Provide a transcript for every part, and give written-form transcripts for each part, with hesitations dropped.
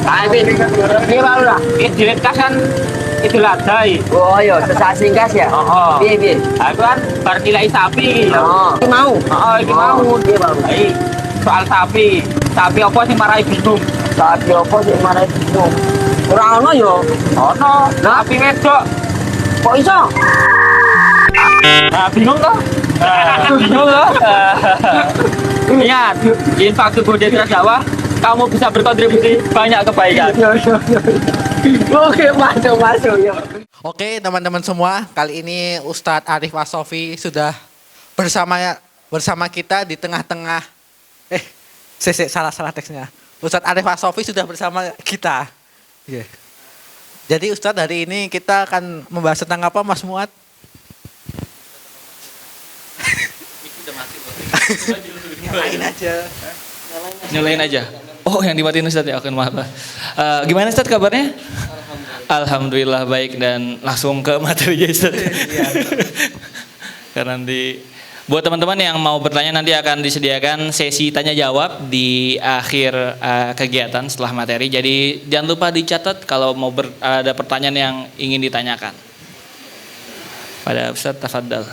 Ini baru lah. Ini direkas kan Idul Adha. Oh iya, sesasi gas ya. Oh. Piye. Aku kan bar nilai sapi. Oh. Iki mau. Oh, iki mau. Piye baru. Soal sapi. Sapi apa sih marahi bingung? Sapi apa sih mana itu? Ora ono yo. Ono, sapi wedok. Kok iso? Nah, bingung toh? Bingung toh? Ingat, infak tubuh desa Jawa, kamu bisa berkontribusi banyak kebaikan. Oke, masuk ya. Oke teman-teman semua, kali ini Ustadz Arif Wasofi sudah bersama kita di tengah-tengah. Salah teksnya. Ustadz Arif Wasofi sudah bersama kita. Yeah. Jadi Ustadz hari ini kita akan membahas tentang apa, Mas Muad? Nyalain aja. Nyalain aja. Oh, yang dimatiin Ustadz ya, akan maaf. Gimana Ustadz kabarnya? Alhamdulillah baik, dan langsung ke materi ya Ustadz. Karena buat teman-teman yang mau bertanya nanti akan disediakan sesi tanya jawab di akhir kegiatan setelah materi. Jadi jangan lupa dicatat kalau mau ada pertanyaan yang ingin ditanyakan. Pada Ustadz, tafadhal.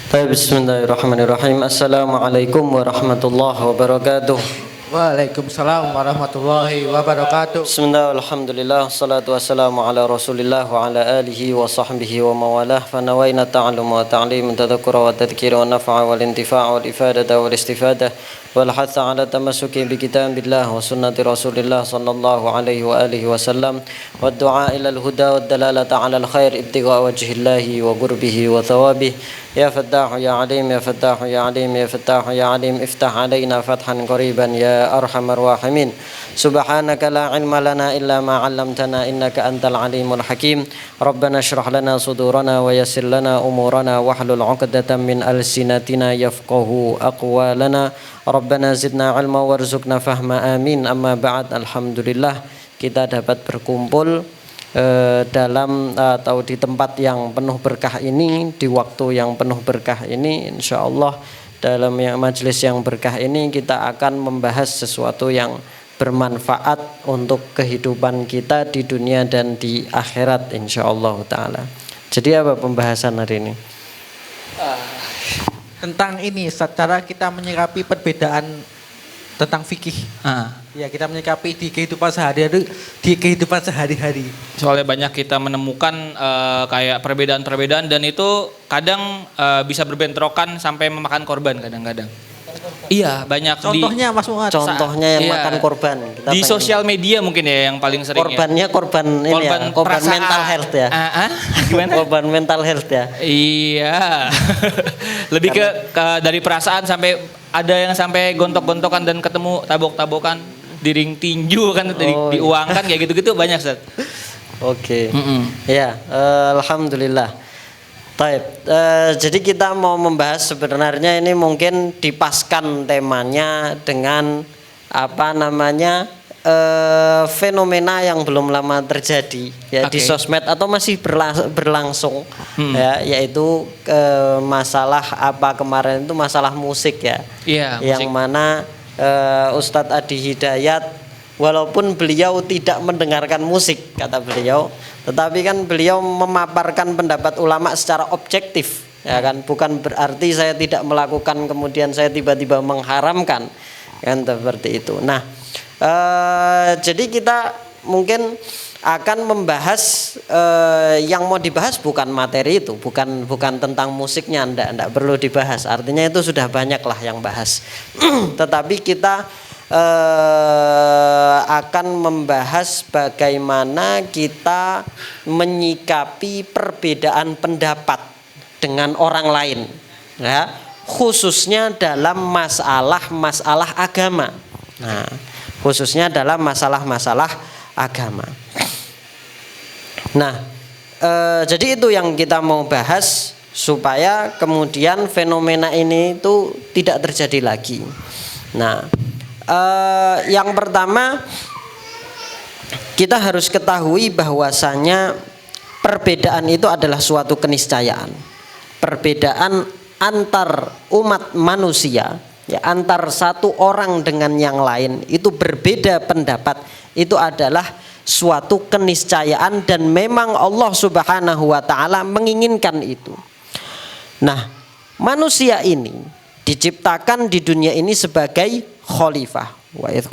Baik, bismillahirrahmanirrahim. Assalamualaikum warahmatullahi wabarakatuh. Waalaikumsalam warahmatullahi wabarakatuh. Bismillah, alhamdulillah, salatu wassalamu ala rasulillah wa ala alihi wa sahbihi wa mawalah. Fanawayna ta'alum wa ta'lim, tadhakura wa tadhkira wa naf'a wal intifa' wal ifadata wal istifadah wal hatha ala tamasuki bi kitabillah wa sunnati rasulillah sallallahu alaihi wa alihi wasallam wa du'a ila al-huda wa dalalata ala al-khair ibtigha wajhillahi wa qurbihi wa thawabih. Ya Fattahu ya Alim, ya Fattahu ya Alim, ya Fattahu ya Alim, iftah alaina fathan qariban ya arhamar rahimin. Subhanaka la ilma lana illa ma 'allamtana innaka antal alimul hakim. Rabbana shrah lana sudurana wa yassir lana umurana wahlul 'uqdatam min alsinatina yafqahu aqwalana. Rabbana zidna ilma warzuqna fahma, amin. Amma ba'd. Alhamdulillah kita dapat berkumpul dalam atau di tempat yang penuh berkah ini, di waktu yang penuh berkah ini. Insya Allah dalam majelis yang berkah ini kita akan membahas sesuatu yang bermanfaat untuk kehidupan kita di dunia dan di akhirat insya Allah ta'ala. Jadi apa pembahasan hari ini? Tentang ini, secara kita menyikapi perbedaan tentang fikih. Ya, kita menyikapi di kehidupan sehari-hari. Soalnya banyak kita menemukan kayak perbedaan-perbedaan, dan itu kadang bisa berbentrokan sampai memakan korban kadang-kadang. Iya, banyak. Contohnya Mas Muad. Contohnya yang makan korban. Kita di sosial media mungkin ya yang paling sering. Korbannya ya. korban ini ya, korban mental health ya. Gimana? Korban mental health ya. Iya. Lebih ke dari perasaan sampai ada yang sampai gontok-gontokan dan ketemu tabok-tabokan di ring tinju kan, diuangkan kayak gitu-gitu banyak, Ustaz. Oke. Ya, alhamdulillah. Baik, jadi kita mau membahas sebenarnya ini mungkin dipaskan temanya dengan apa namanya fenomena yang belum lama terjadi ya di sosmed atau masih berlangsung ya, yaitu masalah apa kemarin itu masalah musik ya, yang musik. Mana Ustadz Adi Hidayat walaupun beliau tidak mendengarkan musik kata beliau, tetapi kan beliau memaparkan pendapat ulama secara objektif ya kan, bukan berarti saya tidak melakukan kemudian saya tiba-tiba mengharamkan kan, seperti itu. Nah, jadi kita mungkin akan membahas yang mau dibahas bukan materi itu, bukan tentang musiknya, enggak perlu dibahas, artinya itu sudah banyak lah yang bahas. Tetapi kita akan membahas bagaimana kita menyikapi perbedaan pendapat dengan orang lain ya, khususnya dalam masalah agama. Nah, khususnya dalam masalah agama. Nah, jadi itu yang kita mau bahas supaya kemudian fenomena ini itu tidak terjadi lagi. Nah, yang pertama kita harus ketahui bahwasanya perbedaan itu adalah suatu keniscayaan. Perbedaan antar umat manusia ya, antar satu orang dengan yang lain itu berbeda pendapat, itu adalah suatu keniscayaan dan memang Allah Subhanahu wa taala menginginkan itu. Nah, manusia ini diciptakan di dunia ini sebagai khalifah. Wa idz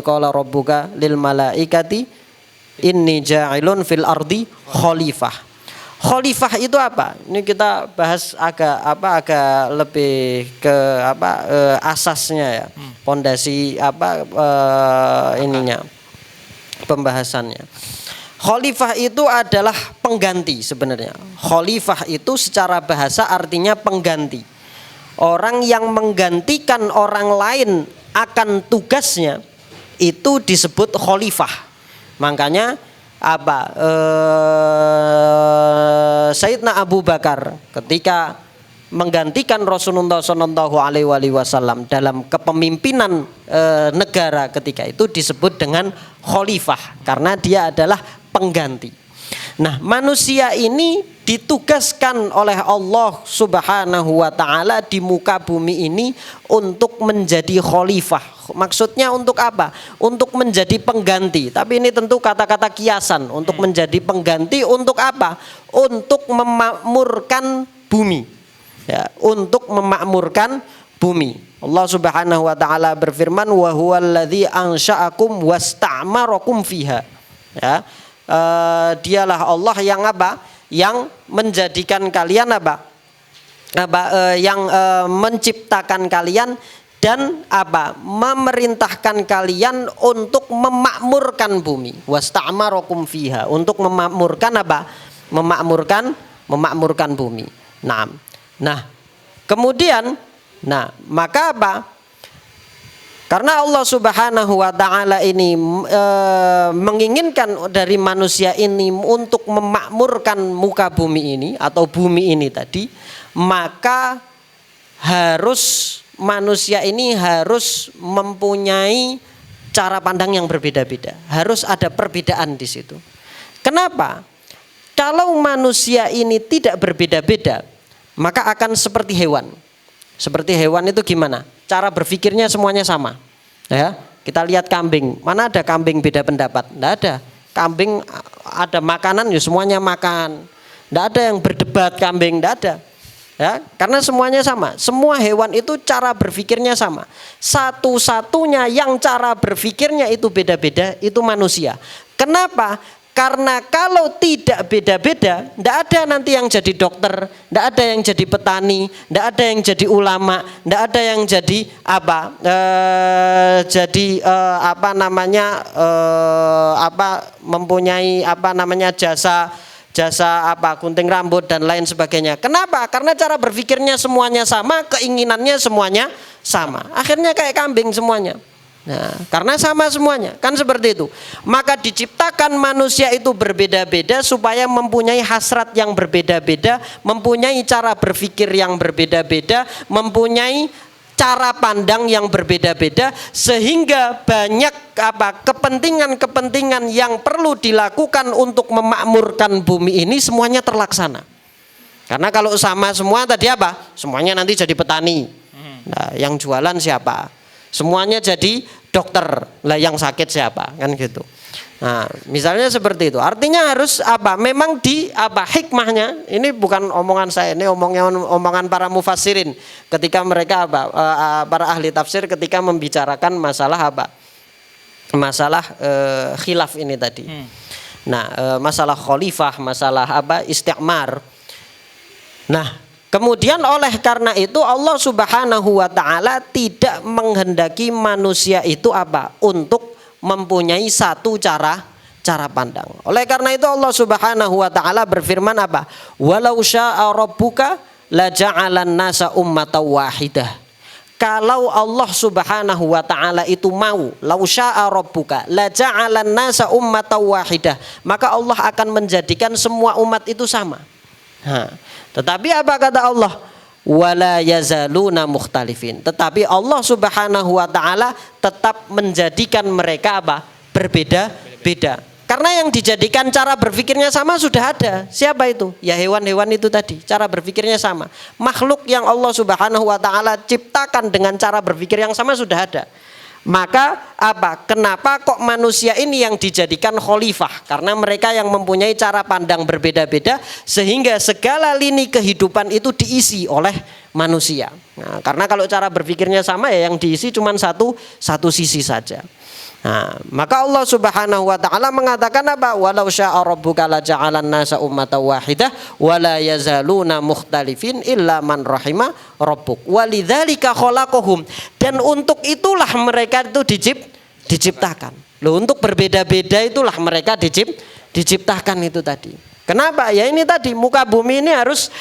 qala rabbuka lil malaikati inni ja'ilun fil ardi khalifah. Khalifah itu apa? Ini kita bahas agak lebih ke asasnya ya. Pondasi ininya. Pembahasannya. Khalifah itu adalah pengganti sebenarnya. Khalifah itu secara bahasa artinya pengganti. Orang yang menggantikan orang lain akan tugasnya itu disebut khalifah. Makanya Sayyidina Abu Bakar ketika menggantikan Rasulullah SAW dalam kepemimpinan negara ketika itu disebut dengan khalifah karena dia adalah pengganti. Nah, manusia ini ditugaskan oleh Allah Subhanahu wa taala di muka bumi ini untuk menjadi khalifah. Maksudnya untuk apa? Untuk menjadi pengganti. Tapi ini tentu kata-kata kiasan. Untuk menjadi pengganti untuk apa? Untuk memakmurkan bumi. Ya, untuk memakmurkan bumi. Allah Subhanahu wa taala berfirman, "Wa huwallazi ansha'akum wasta'marakum fiha." Ya. Dialah Allah yang apa? Yang menjadikan kalian yang menciptakan kalian dan memerintahkan kalian untuk memakmurkan bumi. Wasta'marakum fiha, untuk memakmurkan memakmurkan bumi. Nah, kemudian maka karena Allah Subhanahu wa taala ini menginginkan dari manusia ini untuk memakmurkan muka bumi ini atau bumi ini tadi, maka manusia ini harus mempunyai cara pandang yang berbeda-beda. Harus ada perbedaan di situ. Kenapa? Kalau manusia ini tidak berbeda-beda, maka akan seperti hewan. Seperti hewan itu gimana? Cara berpikirnya semuanya sama. Ya, kita lihat kambing. Mana ada kambing beda pendapat? Tidak ada. Kambing ada makanan ya semuanya makan. Tidak ada yang berdebat kambing, tidak ada. Ya, karena semuanya sama. Semua hewan itu cara berpikirnya sama. Satu-satunya yang cara berpikirnya itu beda-beda itu manusia. Kenapa? Karena kalau tidak beda-beda, tidak ada nanti yang jadi dokter, tidak ada yang jadi petani, tidak ada yang jadi ulama, tidak ada yang jadi mempunyai jasa gunting rambut dan lain sebagainya. Kenapa? Karena cara berpikirnya semuanya sama, keinginannya semuanya sama. Akhirnya kayak kambing semuanya. Nah, karena sama semuanya, kan seperti itu. Maka diciptakan manusia itu berbeda-beda supaya mempunyai hasrat yang berbeda-beda, mempunyai cara berpikir yang berbeda-beda, mempunyai cara pandang yang berbeda-beda, sehingga banyak kepentingan-kepentingan yang perlu dilakukan untuk memakmurkan bumi ini semuanya terlaksana. Karena kalau sama semua tadi semuanya nanti jadi petani. Nah, yang jualan siapa? Semuanya jadi dokter, lah yang sakit siapa, kan gitu. Nah, misalnya seperti itu. Artinya harus memang hikmahnya. Ini bukan omongan saya, ini omongan para mufassirin ketika mereka para ahli tafsir ketika membicarakan masalah khilaf ini tadi. Nah, masalah khalifah, masalah isti'mar. Nah, kemudian oleh karena itu Allah Subhanahu wa taala tidak menghendaki manusia itu untuk mempunyai satu cara pandang. Oleh karena itu Allah Subhanahu wa taala berfirman walau syaa rabbuka la ja'alan nasa ummatan wahidah. Kalau Allah Subhanahu wa taala itu mau, lau syaa rabbuka la ja'alan nasa ummatan wahidah, maka Allah akan menjadikan semua umat itu sama. Tetapi apa kata Allah? Wala yazaluna mukhtalifin. Tetapi Allah Subhanahu wa taala tetap menjadikan mereka berbeda-beda. Karena yang dijadikan cara berpikirnya sama sudah ada. Siapa itu? Ya hewan-hewan itu tadi. Cara berpikirnya sama. Makhluk yang Allah Subhanahu wa taala ciptakan dengan cara berpikir yang sama sudah ada. Maka apa? Kenapa kok manusia ini yang dijadikan khalifah? Karena mereka yang mempunyai cara pandang berbeda-beda sehingga segala lini kehidupan itu diisi oleh manusia. Nah, karena kalau cara berpikirnya sama ya yang diisi cuma satu sisi saja. Nah, maka Allah Subhanahu wa taala mengatakan apa? Walau syaa rabbuka la ja'alan nasa ummatan wahidah wa la yazaluna mukhtalifin illa man rahima rabbuk. Walidzalika khalaqahum. Dan untuk itulah mereka itu diciptakan. Loh, untuk berbeda-beda itulah mereka diciptakan itu tadi. Kenapa? Ya ini tadi muka bumi ini harus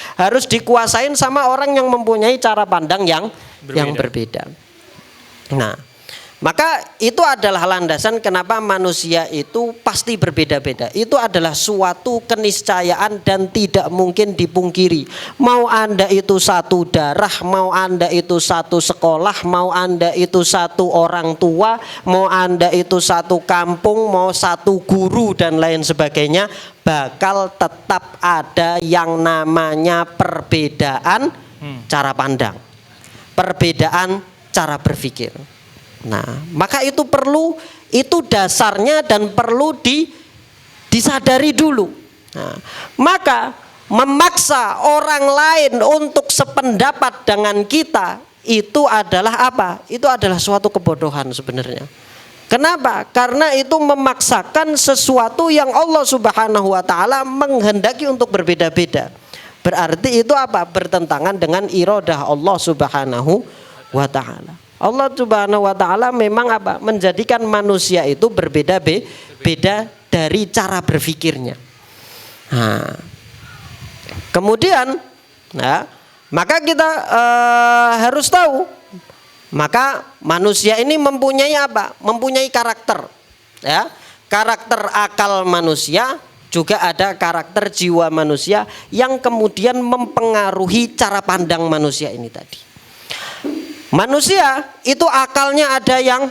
dikuasain sama orang yang mempunyai cara pandang yang berbeda. Nah, maka itu adalah landasan kenapa manusia itu pasti berbeda-beda. Itu adalah suatu keniscayaan dan tidak mungkin dipungkiri. Mau Anda itu satu darah, mau Anda itu satu sekolah, mau Anda itu satu orang tua, mau Anda itu satu kampung, mau satu guru dan lain sebagainya, bakal tetap ada yang namanya perbedaan cara pandang, perbedaan cara berpikir. Nah, maka itu dasarnya dan perlu disadari dulu. Nah, maka memaksa orang lain untuk sependapat dengan kita itu adalah apa? Itu adalah suatu kebodohan sebenarnya. Kenapa? Karena itu memaksakan sesuatu yang Allah Subhanahu wa taala menghendaki untuk berbeda-beda. Berarti itu apa? Bertentangan dengan iradah Allah Subhanahu wa taala. Allah Subhanahu wa taala memang apa? Menjadikan manusia itu berbeda-beda dari cara berpikirnya. Nah, kemudian maka kita harus tahu, maka manusia ini mempunyai apa? Mempunyai karakter. Ya. Karakter akal manusia, juga ada karakter jiwa manusia yang kemudian mempengaruhi cara pandang manusia ini tadi. Manusia itu akalnya ada yang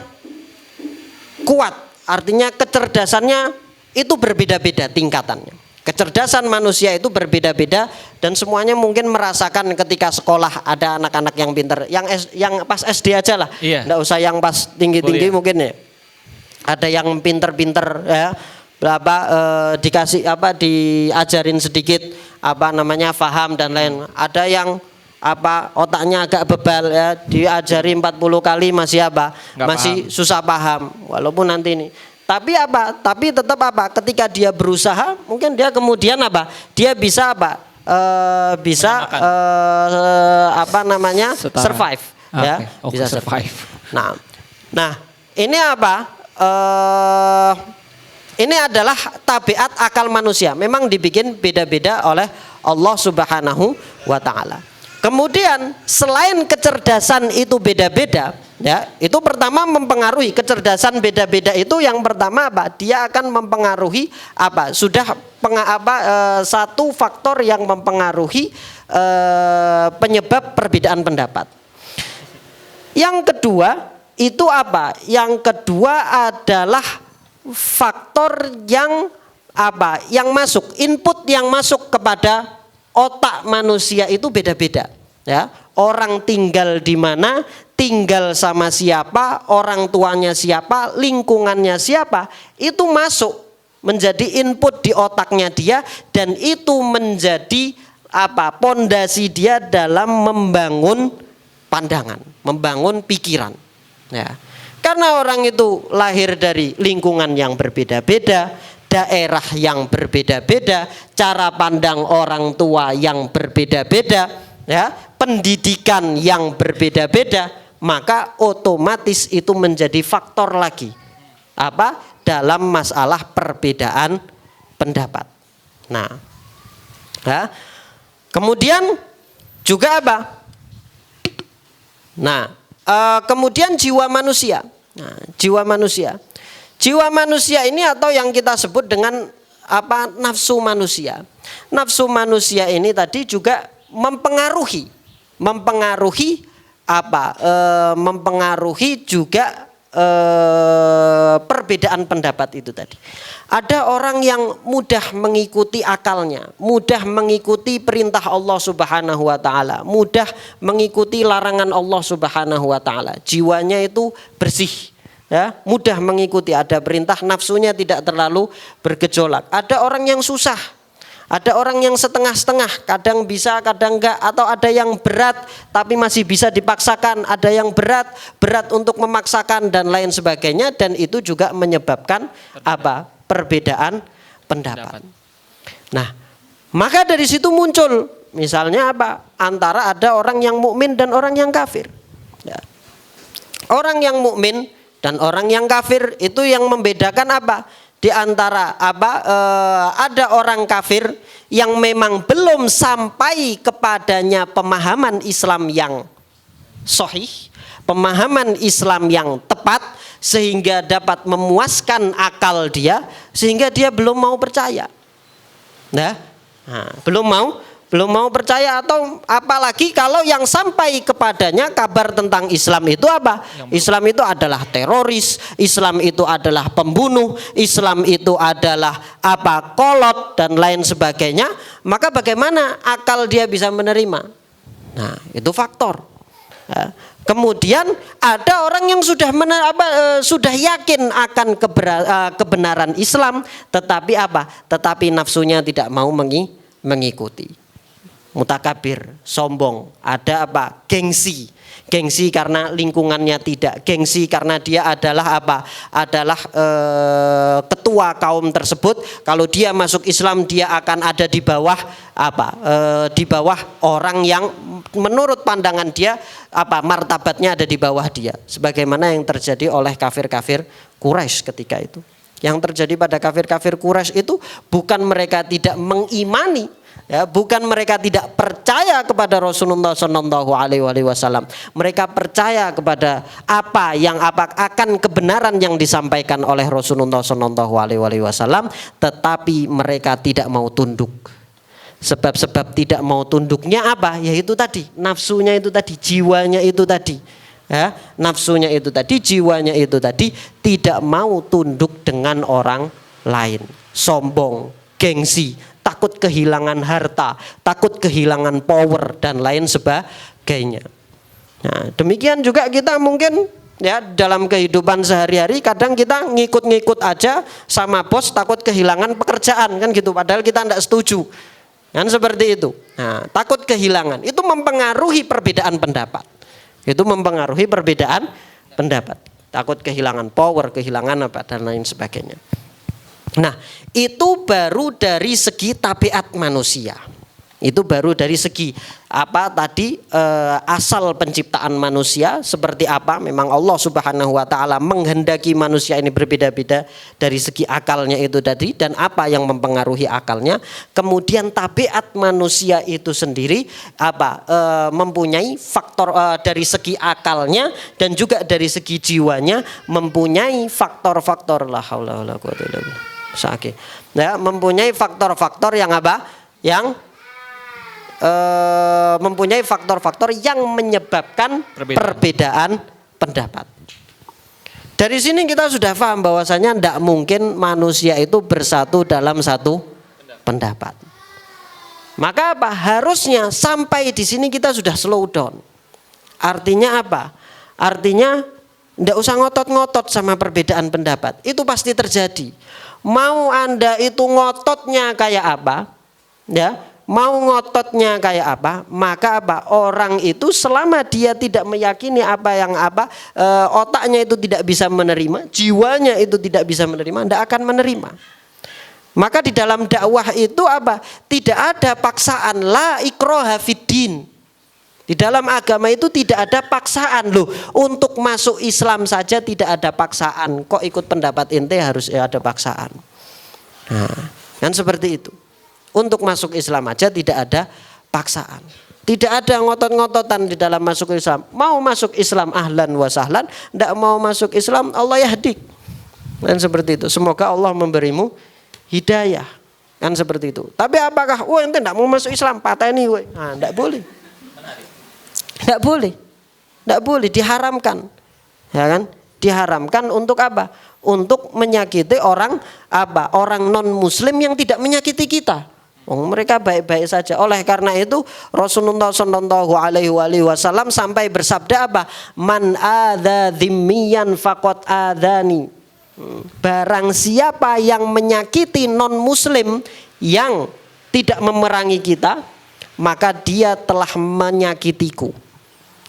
kuat, artinya kecerdasannya itu berbeda-beda tingkatannya. Kecerdasan manusia itu berbeda-beda dan semuanya mungkin merasakan ketika sekolah ada anak-anak yang pintar, yang pas SD aja lah, nggak usah yang pas tinggi-tinggi mungkin ya. Ada yang pinter-pinter ya, dikasih diajarin sedikit paham dan lain. Ada yang otaknya agak bebal ya, diajari 40 kali masih masih paham. Susah paham walaupun nanti ini. Tapi tetap ketika dia berusaha mungkin dia kemudian dia bisa survive. Okay. Ya, bisa survive. Nah, ini ini adalah tabiat akal manusia. Memang dibikin beda-beda oleh Allah Subhanahu wa taala. Kemudian selain kecerdasan itu beda-beda, ya, itu pertama mempengaruhi kecerdasan beda-beda itu yang pertama dia akan mempengaruhi satu faktor yang mempengaruhi penyebab perbedaan pendapat. Yang kedua itu Yang kedua adalah faktor yang masuk, input yang masuk kepada otak manusia itu beda-beda, ya. Orang tinggal di mana, tinggal sama siapa, orang tuanya siapa, lingkungannya siapa, itu masuk menjadi input di otaknya dia dan itu menjadi pondasi dia dalam membangun pandangan, membangun pikiran, ya. Karena orang itu lahir dari lingkungan yang berbeda-beda, daerah yang berbeda-beda, cara pandang orang tua yang berbeda-beda, ya, pendidikan yang berbeda-beda, maka otomatis itu menjadi faktor lagi dalam masalah perbedaan pendapat. Nah, ya, kemudian juga kemudian jiwa manusia. Nah, jiwa manusia ini atau yang kita sebut dengan nafsu manusia. Nafsu manusia ini tadi juga mempengaruhi juga perbedaan pendapat itu tadi. Ada orang yang mudah mengikuti akalnya, mudah mengikuti perintah Allah Subhanahu wa taala, mudah mengikuti larangan Allah Subhanahu wa taala. Jiwanya itu bersih, ya, mudah mengikuti, ada perintah, nafsunya tidak terlalu bergejolak. Ada orang yang susah, ada orang yang setengah-setengah, kadang bisa kadang enggak, atau ada yang berat tapi masih bisa dipaksakan, ada yang berat untuk memaksakan dan lain sebagainya, dan itu juga menyebabkan apa? Perbedaan pendapat. Nah, maka dari situ muncul misalnya apa? Antara ada orang yang mukmin dan orang yang kafir. Ya. Orang yang mukmin dan orang yang kafir itu yang membedakan apa? Di antara apa? Ada orang kafir yang memang belum sampai kepadanya pemahaman Islam yang sahih, pemahaman Islam yang tepat, sehingga dapat memuaskan akal dia, sehingga dia belum mau percaya. Nah, belum mau percaya, atau apalagi kalau yang sampai kepadanya kabar tentang Islam itu apa? Islam itu adalah teroris, Islam itu adalah pembunuh, Islam itu adalah apa? Kolot dan lain sebagainya. Maka bagaimana akal dia bisa menerima? Nah, itu faktor. Ya. Kemudian ada orang yang sudah yakin akan kebenaran Islam, tetapi apa? Tetapi nafsunya tidak mau mengikuti. Mutakabir, sombong, ada apa? Gengsi karena lingkungannya tidak, gengsi karena dia adalah apa? Adalah ketua kaum tersebut. Kalau dia masuk Islam, dia akan ada di bawah apa? Di bawah orang yang menurut pandangan dia apa? Martabatnya ada di bawah dia. Sebagaimana yang terjadi oleh kafir-kafir Quraisy ketika itu. Yang terjadi pada kafir-kafir Quraisy itu bukan mereka tidak mengimani, ya, bukan mereka tidak percaya kepada Rasulullah SAW. Mereka percaya kepada apa akan kebenaran yang disampaikan oleh Rasulullah SAW, tetapi mereka tidak mau tunduk. Sebab-sebab tidak mau tunduknya apa? Yaitu tadi, nafsunya itu tadi, jiwanya itu tadi. Ya, nafsunya itu tadi, jiwanya itu tadi tidak mau tunduk dengan orang lain. Sombong, gengsi, takut kehilangan harta, takut kehilangan power dan lain sebagainya. Nah, demikian juga kita mungkin ya dalam kehidupan sehari-hari kadang kita ngikut-ngikut aja sama bos, takut kehilangan pekerjaan kan gitu, padahal kita tidak setuju. Kan seperti itu. Nah, takut kehilangan itu mempengaruhi perbedaan pendapat. Itu mempengaruhi perbedaan pendapat. Takut kehilangan power, kehilangan apa dan lain sebagainya. Nah, itu baru dari segi tabiat manusia. Itu baru dari segi apa tadi asal penciptaan manusia seperti apa. Memang Allah Subhanahu wa taala menghendaki manusia ini berbeda-beda dari segi akalnya itu tadi, dan apa yang mempengaruhi akalnya. Kemudian tabiat manusia itu sendiri apa mempunyai faktor dari segi akalnya dan juga dari segi jiwanya mempunyai faktor-faktor la haula wala quwwata illa billah. Ya, mempunyai faktor-faktor yang apa? Yang mempunyai faktor-faktor yang menyebabkan perbedaan pendapat. Dari sini kita sudah paham bahwasanya tidak mungkin manusia itu bersatu dalam satu pendapat. Maka apa? Harusnya sampai di sini kita sudah slow down. Artinya apa? Artinya tidak usah ngotot-ngotot sama perbedaan pendapat. Itu pasti terjadi. Mau Anda itu ngototnya kayak apa? Ya. Mau ngototnya kayak apa, maka apa orang itu selama dia tidak meyakini otaknya itu tidak bisa menerima, jiwanya itu tidak bisa menerima, tidak akan menerima. Maka di dalam dakwah itu apa? Tidak ada paksaan, la ikraha fiddin. Di dalam agama itu tidak ada paksaan loh. Untuk masuk Islam saja tidak ada paksaan. Kok ikut pendapat ente harus ada paksaan. Nah, kan seperti itu. Untuk masuk Islam aja tidak ada paksaan. Tidak ada ngotot-ngototan di dalam masuk Islam. Mau masuk Islam ahlan wa sahlan, tidak mau masuk Islam Allah yahdik. Dan seperti itu. Semoga Allah memberimu hidayah. Kan seperti itu. Tapi apakah ente tidak mau masuk Islam? Pateni we. Nah, tidak boleh. Tidak boleh. Tidak boleh, diharamkan. Ya kan? Diharamkan untuk apa? Untuk menyakiti orang apa? Orang non muslim yang tidak menyakiti kita. Mereka baik-baik saja. Oleh karena itu Rasulullah Shallallahu Alaihi Wasallam sampai bersabda apa? Man adza dzimmiyan faqad adzani. Barang siapa yang menyakiti non muslim yang tidak memerangi kita, maka dia telah menyakitiku.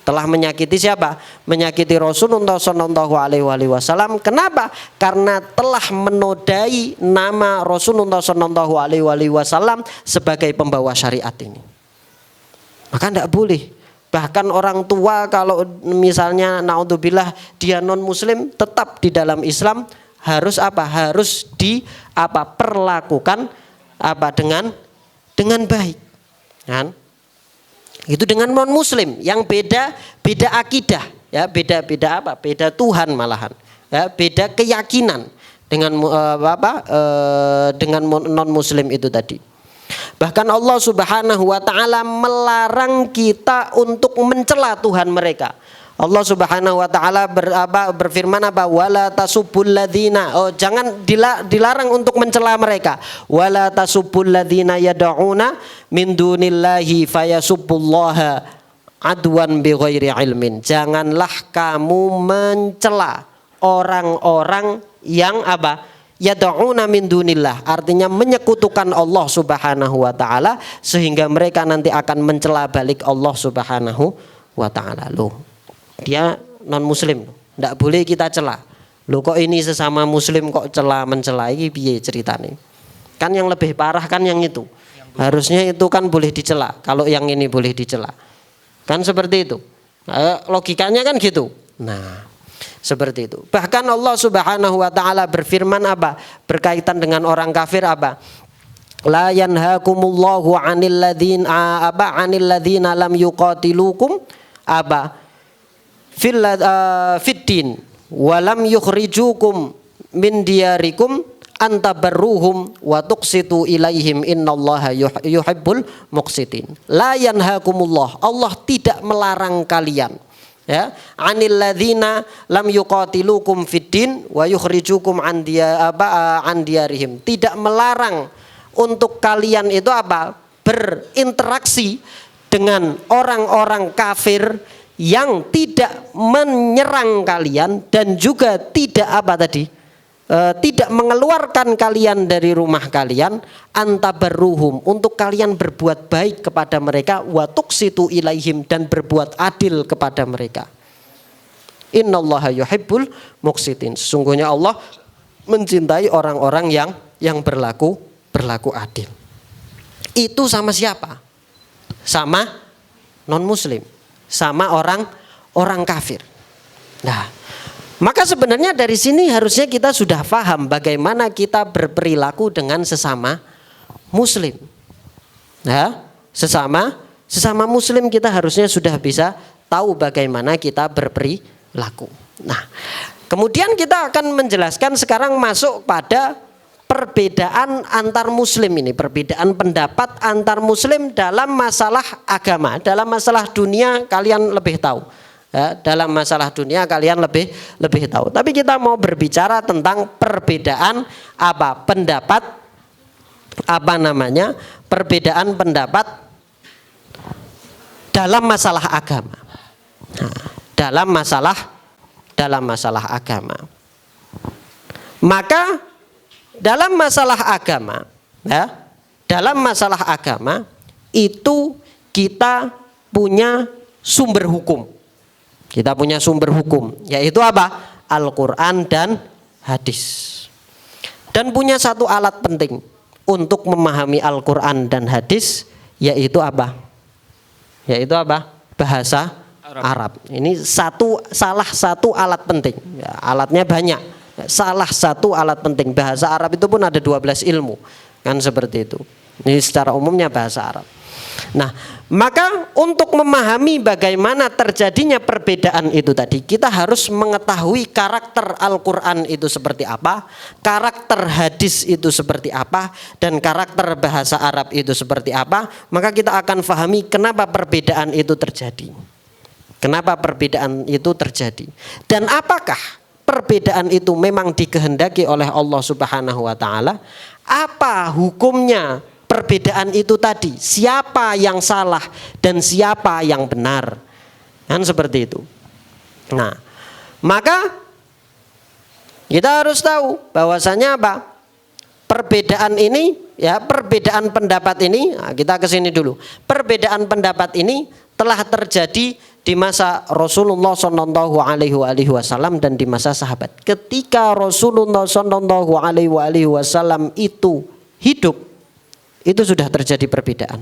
Telah menyakiti siapa? Menyakiti Rasulullah Shallallahu Alaihi Wasallam. Kenapa? Karena telah menodai nama Rasulullah Shallallahu Alaihi Wasallam sebagai pembawa syariat ini. Maka tidak boleh. Bahkan orang tua kalau misalnya naudzubillah dia non muslim tetap di dalam Islam harus apa? Harus perlakukan apa dengan baik. Kan? Itu dengan non muslim yang beda akidah, ya, beda apa? Beda Tuhan malahan. Ya, beda keyakinan dengan dengan non muslim itu tadi. Bahkan Allah Subhanahu wa taala melarang kita untuk mencela Tuhan mereka. Allah Subhanahu wa taala berfirman apa? Wala tasubbul ladzina. Jangan dilarang untuk mencela mereka. Wala tasubbul ladzina yad'una min dunillahi fayasubbullaha adwan bighairi ilmin. Janganlah kamu mencela orang-orang yang apa? Yad'una min dunillah, artinya menyekutukan Allah Subhanahu wa taala sehingga mereka nanti akan mencela balik Allah Subhanahu wa taala. Loh, dia non muslim, tidak boleh kita cela. Loh kok ini sesama muslim kok mencela ini piye ceritanya? Kan yang lebih parah kan yang itu. Harusnya itu kan boleh dicela. Kalau yang ini boleh dicela. Kan seperti itu. Logikanya kan gitu. Nah, seperti itu. Bahkan Allah Subhanahu wa taala berfirman apa? Berkaitan dengan orang kafir apa? La yanhaakumullahu 'anil ladzina lam yuqatilukum fiddin walam yukhrijukum min diyarikum antabarruhum wa tuqsitu ilaihim innallaha yuhibbul muqsitin. La yanhaakumullah, Allah tidak melarang kalian, ya, 'anil ladzina lam yuqatilukum fiddin wa yukhrijukum an diyarihim. Tidak melarang untuk kalian itu apa? Berinteraksi dengan orang-orang kafir yang tidak menyerang kalian dan juga tidak tidak mengeluarkan kalian dari rumah kalian, antabarruhum, untuk kalian berbuat baik kepada mereka, wa tuqsitu ilaihim, dan berbuat adil kepada mereka. Innallaha yuhibbul muqsitin. Sesungguhnya Allah mencintai orang-orang yang berlaku adil. Itu sama siapa? Sama non muslim, sama orang kafir. Nah, maka sebenarnya dari sini harusnya kita sudah paham bagaimana kita berperilaku dengan sesama muslim. Nah, sesama muslim kita harusnya sudah bisa tahu bagaimana kita berperilaku. Nah, kemudian kita akan menjelaskan sekarang masuk pada perbedaan antar muslim ini, perbedaan pendapat antar muslim dalam masalah agama. Dalam masalah dunia kalian lebih tahu, ya, dalam masalah dunia kalian lebih tahu. Tapi kita mau berbicara tentang perbedaan pendapat perbedaan pendapat dalam masalah agama. Nah, dalam masalah agama. Maka dalam masalah agama, ya, dalam masalah agama itu kita punya sumber hukum. Kita punya sumber hukum, yaitu apa? Al-Quran dan hadis. Dan punya satu alat penting untuk memahami Al-Quran dan hadis, yaitu apa? Yaitu apa? Bahasa Arab. Ini salah satu alat penting. Ya, alatnya banyak. Salah satu alat penting. Bahasa Arab itu pun ada 12 ilmu. Kan seperti itu. Ini secara umumnya bahasa Arab. Nah, maka untuk memahami bagaimana terjadinya perbedaan itu tadi, kita harus mengetahui karakter Al-Quran itu seperti apa, karakter hadis itu seperti apa, dan karakter bahasa Arab itu seperti apa. Maka kita akan pahami kenapa perbedaan itu terjadi. Kenapa perbedaan itu terjadi. Dan apakah perbedaan itu memang dikehendaki oleh Allah Subhanahu wa taala, apa hukumnya perbedaan itu tadi? Siapa yang salah dan siapa yang benar? Kan seperti itu. Nah, maka kita harus tahu bahwasanya apa? Perbedaan ini, ya, perbedaan pendapat ini, nah, kita ke sini dulu. Perbedaan pendapat ini telah terjadi di masa Rasulullah Shallallahu Alaihi Wasallam dan di masa sahabat. Ketika Rasulullah Shallallahu Alaihi Wasallam itu hidup, itu sudah terjadi perbedaan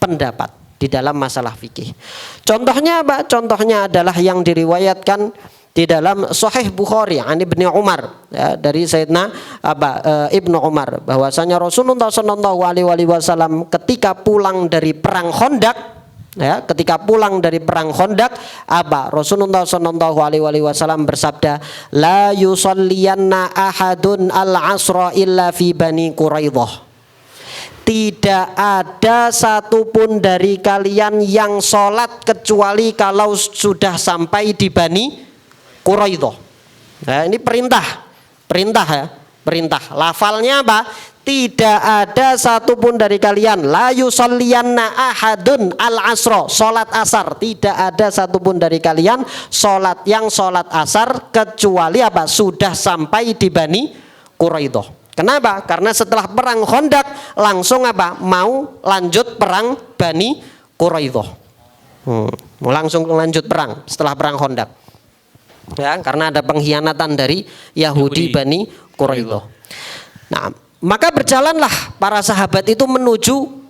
pendapat di dalam masalah fikih. Contohnya apa? Contohnya adalah yang diriwayatkan di dalam Sahih Bukhari an Ibnu Umar, ya, dari Sayyidina Ibnu Umar, bahwasanya Rasulullah Shallallahu Alaihi Wasallam ketika pulang dari perang Khandaq, ya, ketika pulang dari perang Khandaq, Rasulullah Shallallahu Alaihi Wasallam bersabda, la yusalliyanna ahadun al-asra illa fi Bani Quraidah. Tidak ada satupun dari kalian yang sholat kecuali kalau sudah sampai di Bani Quraidah. Nah, ini perintah ya, perintah. Lafalnya apa? Tidak ada satupun dari kalian, la yusalliyanna ahadun al-asra, sholat asar. Tidak ada satupun dari kalian sholat asar kecuali apa? Sudah sampai di Bani Quraidah. Kenapa? Karena setelah perang Khandaq langsung apa? Mau lanjut perang Bani Quraidah. Mau langsung lanjut perang setelah perang Khandaq. Ya, karena ada pengkhianatan dari Yahudi Bani Quraidah. Nah, maka berjalanlah para sahabat itu menuju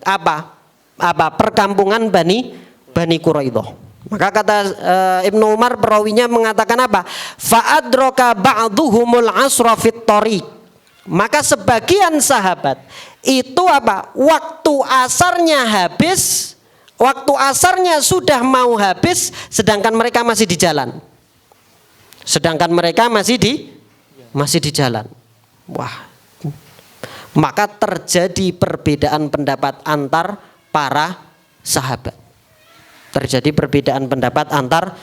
perkampungan Bani Quraidah. Maka kata Ibnu Umar, perawinya mengatakan apa? Fa'adraka ba'duhumul asra fit thariq. Maka sebagian sahabat itu waktu asarnya habis, waktu asarnya sudah mau habis, sedangkan mereka masih di jalan. Masih di jalan. Wah. Maka terjadi perbedaan pendapat antar para sahabat. Terjadi perbedaan pendapat antar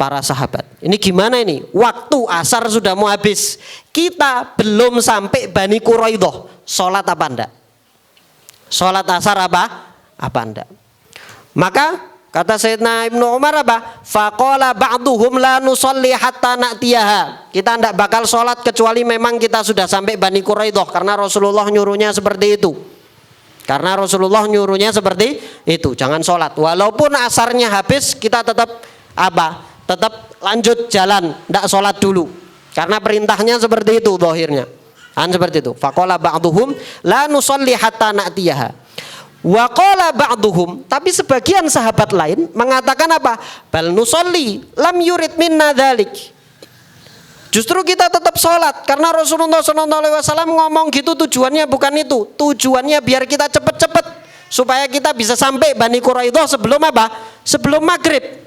para sahabat. Ini gimana ini? Waktu asar sudah mau habis. Kita belum sampai Bani Quraidah. Sholat apa enggak? Sholat asar apa enggak? Maka kata Sayyidina Ibnu Umar faqala ba'duhum la nusalli hatta na'tiyaha. Kita tidak bakal sholat kecuali memang kita sudah sampai Bani Quraidah, karena Rasulullah nyuruhnya seperti itu. Jangan sholat. Walaupun asarnya habis, kita tetap lanjut jalan, tidak sholat dulu. Karena perintahnya seperti itu zahirnya. Kan seperti itu. Faqala ba'duhum la nusalli hatta na'tiyaha. Wa qala ba'duhum, tapi sebagian sahabat lain mengatakan bal nusolli lam yurid minna dzalik. Justru kita tetap sholat karena Rasulullah SAW ngomong gitu, tujuannya bukan itu. Tujuannya biar kita cepet-cepet supaya kita bisa sampai Bani Quraidah sebelum sebelum maghrib.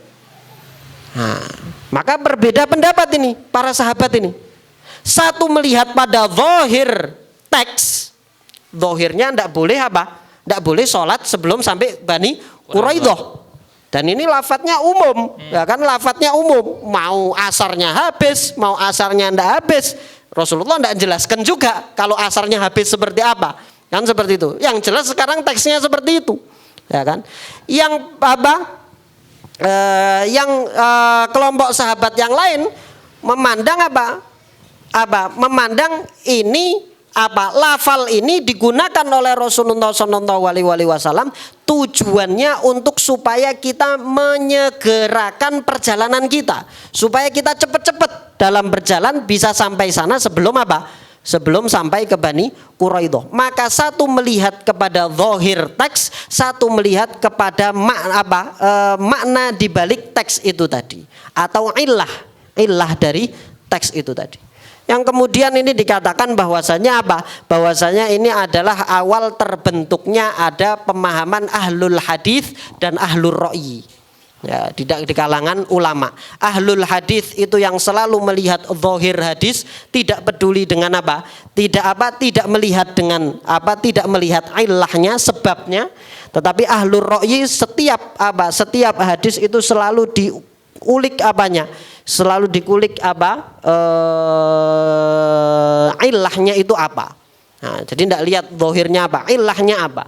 Nah, maka berbeda pendapat ini para sahabat ini. Satu melihat pada zahir teks, zahirnya tidak boleh tidak boleh sholat sebelum sampai Bani Quraidah. Dan ini lafadznya umum, ya kan, lafadznya umum. Mau asarnya habis, mau asarnya tidak habis, Rasulullah tidak jelaskan juga kalau asarnya habis seperti apa. Kan seperti itu. Yang jelas sekarang teksnya seperti itu, ya kan. Yang kelompok sahabat yang lain memandang memandang ini lafal ini digunakan oleh Rasulullah SAW tujuannya untuk supaya kita menyegerakan perjalanan kita, supaya kita cepat-cepat dalam berjalan bisa sampai sana sebelum sampai ke Bani Quraidah. Maka satu melihat kepada zahir teks, satu melihat kepada makna di balik teks itu tadi, atau illah dari teks itu tadi. Yang kemudian ini dikatakan bahwasanya bahwasanya ini adalah awal terbentuknya ada pemahaman ahlul hadis dan ahlul ra'yi. Ya, di kalangan ulama. Ahlul hadis itu yang selalu melihat zahir hadis, tidak peduli dengan tidak melihat dengan tidak melihat ilahnya, sebabnya. Tetapi ahlul ra'yi setiap hadis itu selalu dikulik apanya? Selalu dikulik apa? Ilahnya itu apa? Nah, jadi tidak lihat zahirnya apa, ilahnya apa.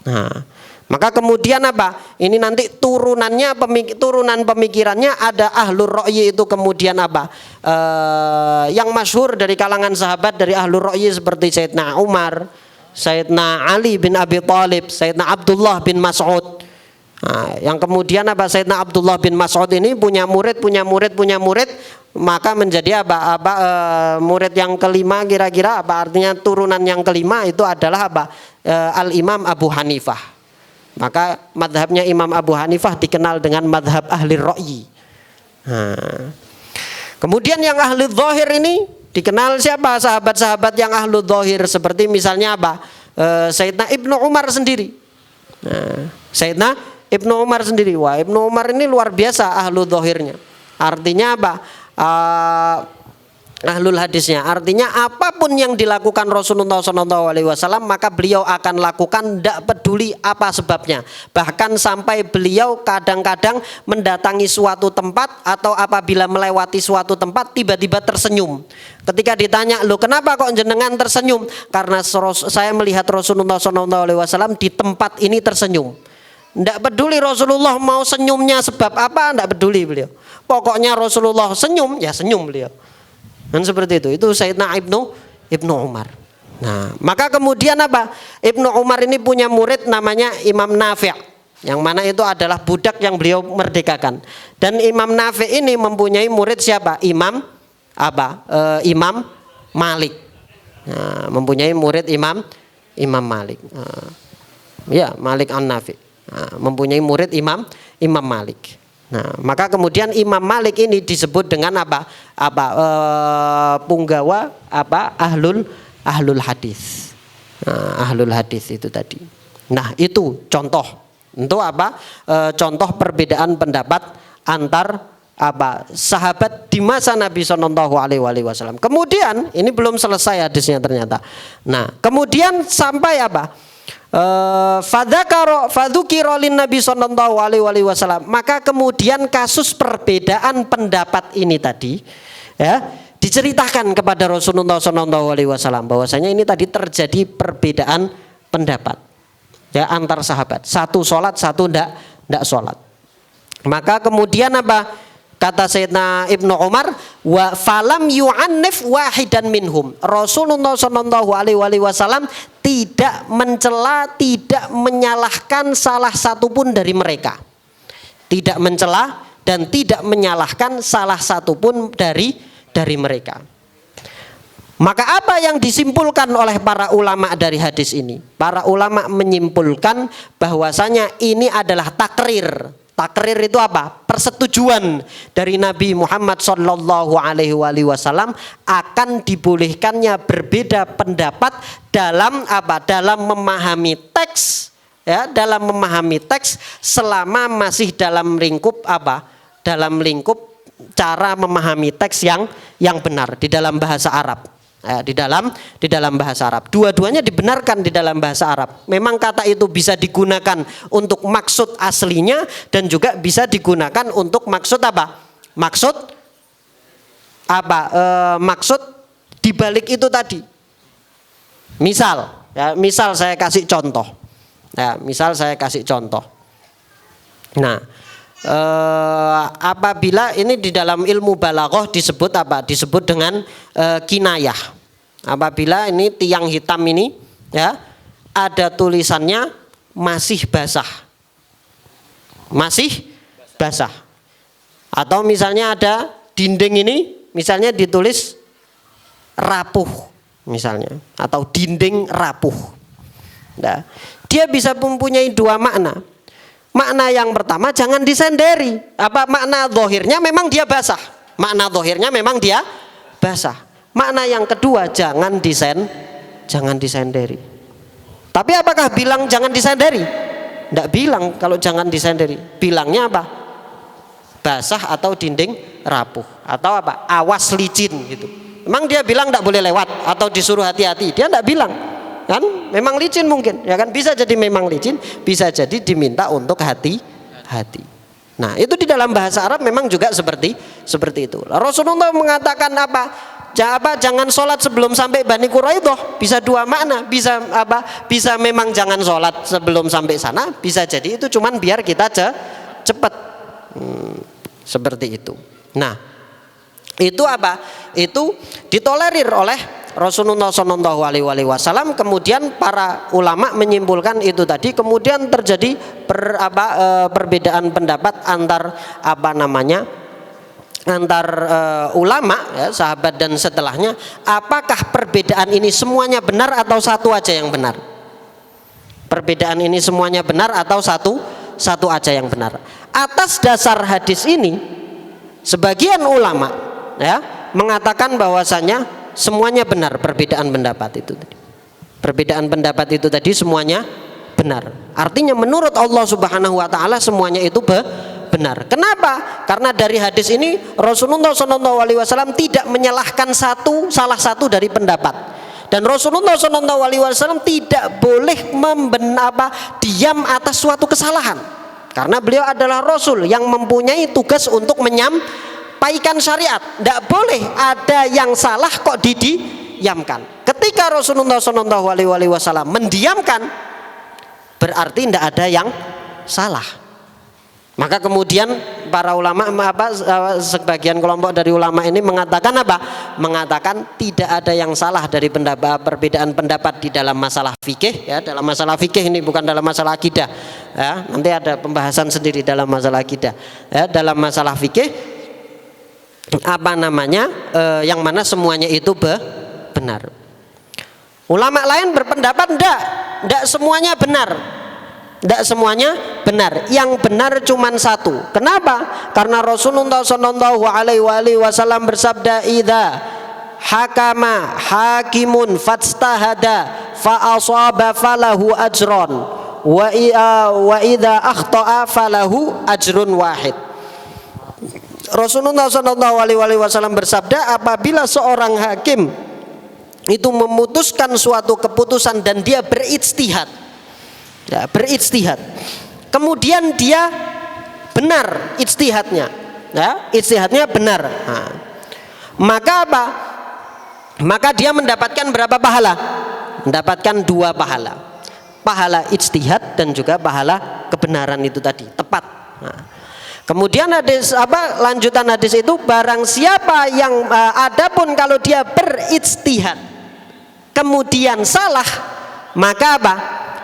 Nah, maka kemudian apa? Ini nanti turunannya, turunan pemikirannya ada ahlur ra'yi itu kemudian apa? Yang masyhur dari kalangan sahabat dari ahlur ra'yi seperti Sayyidina Umar, Sayyidina Ali bin Abi Thalib, Sayyidina Abdullah bin Mas'ud. Nah, yang kemudian apa? Sayyidina Abdullah bin Mas'ud ini punya murid, maka menjadi murid yang kelima kira-kira apa artinya turunan yang kelima itu adalah apa? Al-Imam Abu Hanifah. Maka madhabnya Imam Abu Hanifah dikenal dengan madhab ahli ra'yi. Nah, kemudian yang ahli zahir ini dikenal siapa? Sahabat-sahabat yang ahli zahir seperti misalnya apa? Sayyidina Ibnu Umar sendiri. Nah, Sayyidina Ibnu Umar sendiri. Wah, Ibnu Umar ini luar biasa ahlu zahirnya. Artinya apa? Ahlul hadisnya. Artinya apapun yang dilakukan Rasulullah SAW maka beliau akan lakukan, tidak peduli apa sebabnya. Bahkan sampai beliau kadang-kadang mendatangi suatu tempat atau apabila melewati suatu tempat tiba-tiba tersenyum. Ketika ditanya, loh kenapa kok jenengan tersenyum? Karena saya melihat Rasulullah SAW di tempat ini tersenyum. Tidak peduli Rasulullah mau senyumnya sebab apa, tidak peduli beliau. Pokoknya Rasulullah senyum, ya senyum beliau. Dan seperti itu. Itu Sayyidina Ibnu Umar. Nah, maka kemudian apa? Ibnu Umar ini punya murid namanya Imam Nafi', yang mana itu adalah budak yang beliau merdekakan. Dan Imam Nafi' ini mempunyai murid siapa? Imam Malik. Nah, mempunyai murid Imam Malik. Ya, Malik an-Nafi'. Nah, mempunyai murid Imam Malik. Nah, maka kemudian Imam Malik ini disebut dengan punggawa ahlul hadis. Nah, ahlul hadis itu tadi. Nah, itu contoh untuk contoh perbedaan pendapat antar sahabat di masa Nabi SAW. Kemudian ini belum selesai hadisnya ternyata. Nah, kemudian sampai fadzukira lin Nabi sallallahu alaihi wasallam. Maka kemudian kasus perbedaan pendapat ini tadi ya diceritakan kepada Rasulullah sallallahu alaihi wasallam bahwasanya ini tadi terjadi perbedaan pendapat ya antar sahabat. Satu sholat, satu ndak sholat. Maka kemudian kata Sayyidina Ibnu Umar, wa falam yu'annif wahidan minhum. Rasulullah sallallahu alaihi wasallam tidak mencela, tidak menyalahkan salah satu pun dari mereka. Tidak mencela dan tidak menyalahkan salah satu pun dari mereka. Maka apa yang disimpulkan oleh para ulama dari hadis ini? Para ulama menyimpulkan bahwasanya ini adalah takrir. Takrir itu apa? Persetujuan dari Nabi Muhammad sallallahu alaihi wasallam akan dibolehkannya berbeda pendapat dalam dalam memahami teks ya, dalam memahami teks selama masih dalam lingkup dalam lingkup cara memahami teks yang benar di dalam bahasa Arab. Di dalam bahasa Arab. Dua-duanya dibenarkan di dalam bahasa Arab. Memang kata itu bisa digunakan untuk maksud aslinya dan juga bisa digunakan untuk maksud Maksud dibalik itu tadi. Misal saya kasih contoh. Ya, misal saya kasih contoh. Nah, apabila ini di dalam ilmu balaghah disebut disebut dengan kinayah. Apabila ini tiang hitam ini ya ada tulisannya masih basah atau misalnya ada dinding ini misalnya ditulis rapuh misalnya atau dinding rapuh. Nah, dia bisa mempunyai dua makna. Makna yang pertama jangan disenderi. Makna zahirnya memang dia basah. Makna yang kedua jangan disenderi. Tapi apakah bilang jangan disenderi? Tidak bilang kalau jangan disenderi. Bilangnya basah atau dinding rapuh atau awas licin gitu. Memang dia bilang tidak boleh lewat atau disuruh hati-hati. Dia tidak bilang. Kan memang licin mungkin ya kan, bisa jadi memang licin, bisa jadi diminta untuk hati-hati. Nah, itu di dalam bahasa Arab memang juga seperti itu. Rasulullah mengatakan apa? Jangan sholat sebelum sampai Bani Quraidah. Bisa dua makna. Bisa Bisa memang jangan sholat sebelum sampai sana. Bisa jadi itu cuman biar kita cepat. Seperti itu. Nah, itu apa? Itu ditolerir oleh Rasulullah SAW. Kemudian para ulama menyimpulkan itu tadi. Kemudian terjadi perbedaan pendapat antar ulama ya, sahabat dan setelahnya. Apakah perbedaan ini semuanya benar atau satu aja yang benar? Perbedaan ini semuanya benar atau satu aja yang benar? Atas dasar hadis ini, sebagian ulama ya mengatakan bahwasanya semuanya benar perbedaan pendapat itu tadi. Perbedaan pendapat itu tadi semuanya benar. Artinya menurut Allah Subhanahu wa taala semuanya itu benar. Kenapa? Karena dari hadis ini Rasulullah SAW tidak menyalahkan salah satu dari pendapat. Dan Rasulullah SAW tidak boleh diam atas suatu kesalahan. Karena beliau adalah Rasul yang mempunyai tugas untuk menyampaikan syariat. Tidak boleh ada yang salah kok didiamkan. Ketika Rasulullah SAW mendiamkan, berarti tidak ada yang salah. Maka kemudian para ulama sebagian kelompok dari ulama ini mengatakan apa? Mengatakan tidak ada yang salah dari perbedaan pendapat di dalam masalah fikih ya, dalam masalah fikih ini bukan dalam masalah akidah. Ya, nanti ada pembahasan sendiri dalam masalah akidah. Ya, dalam masalah fikih yang mana semuanya itu benar. Ulama lain berpendapat enggak semuanya benar. Tidak semuanya benar. Yang benar cuma satu. Kenapa? Karena Rasulullah SAW bersabda, "Idza hakama hakimun fastahada fa asaba falahu ajron wa idza akhta'a falahu ajrun wahid." Rasulullah SAW bersabda, apabila seorang hakim itu memutuskan suatu keputusan dan dia berijtihad, kemudian dia benar ijtihadnya, ya, ijtihadnya benar, nah, maka apa? Maka dia mendapatkan berapa pahala? Mendapatkan 2 pahala, pahala ijtihad dan juga pahala kebenaran itu tadi, tepat. Nah, kemudian lanjutan hadis itu, barang siapa yang adapun kalau dia berijtihad kemudian salah, maka apa?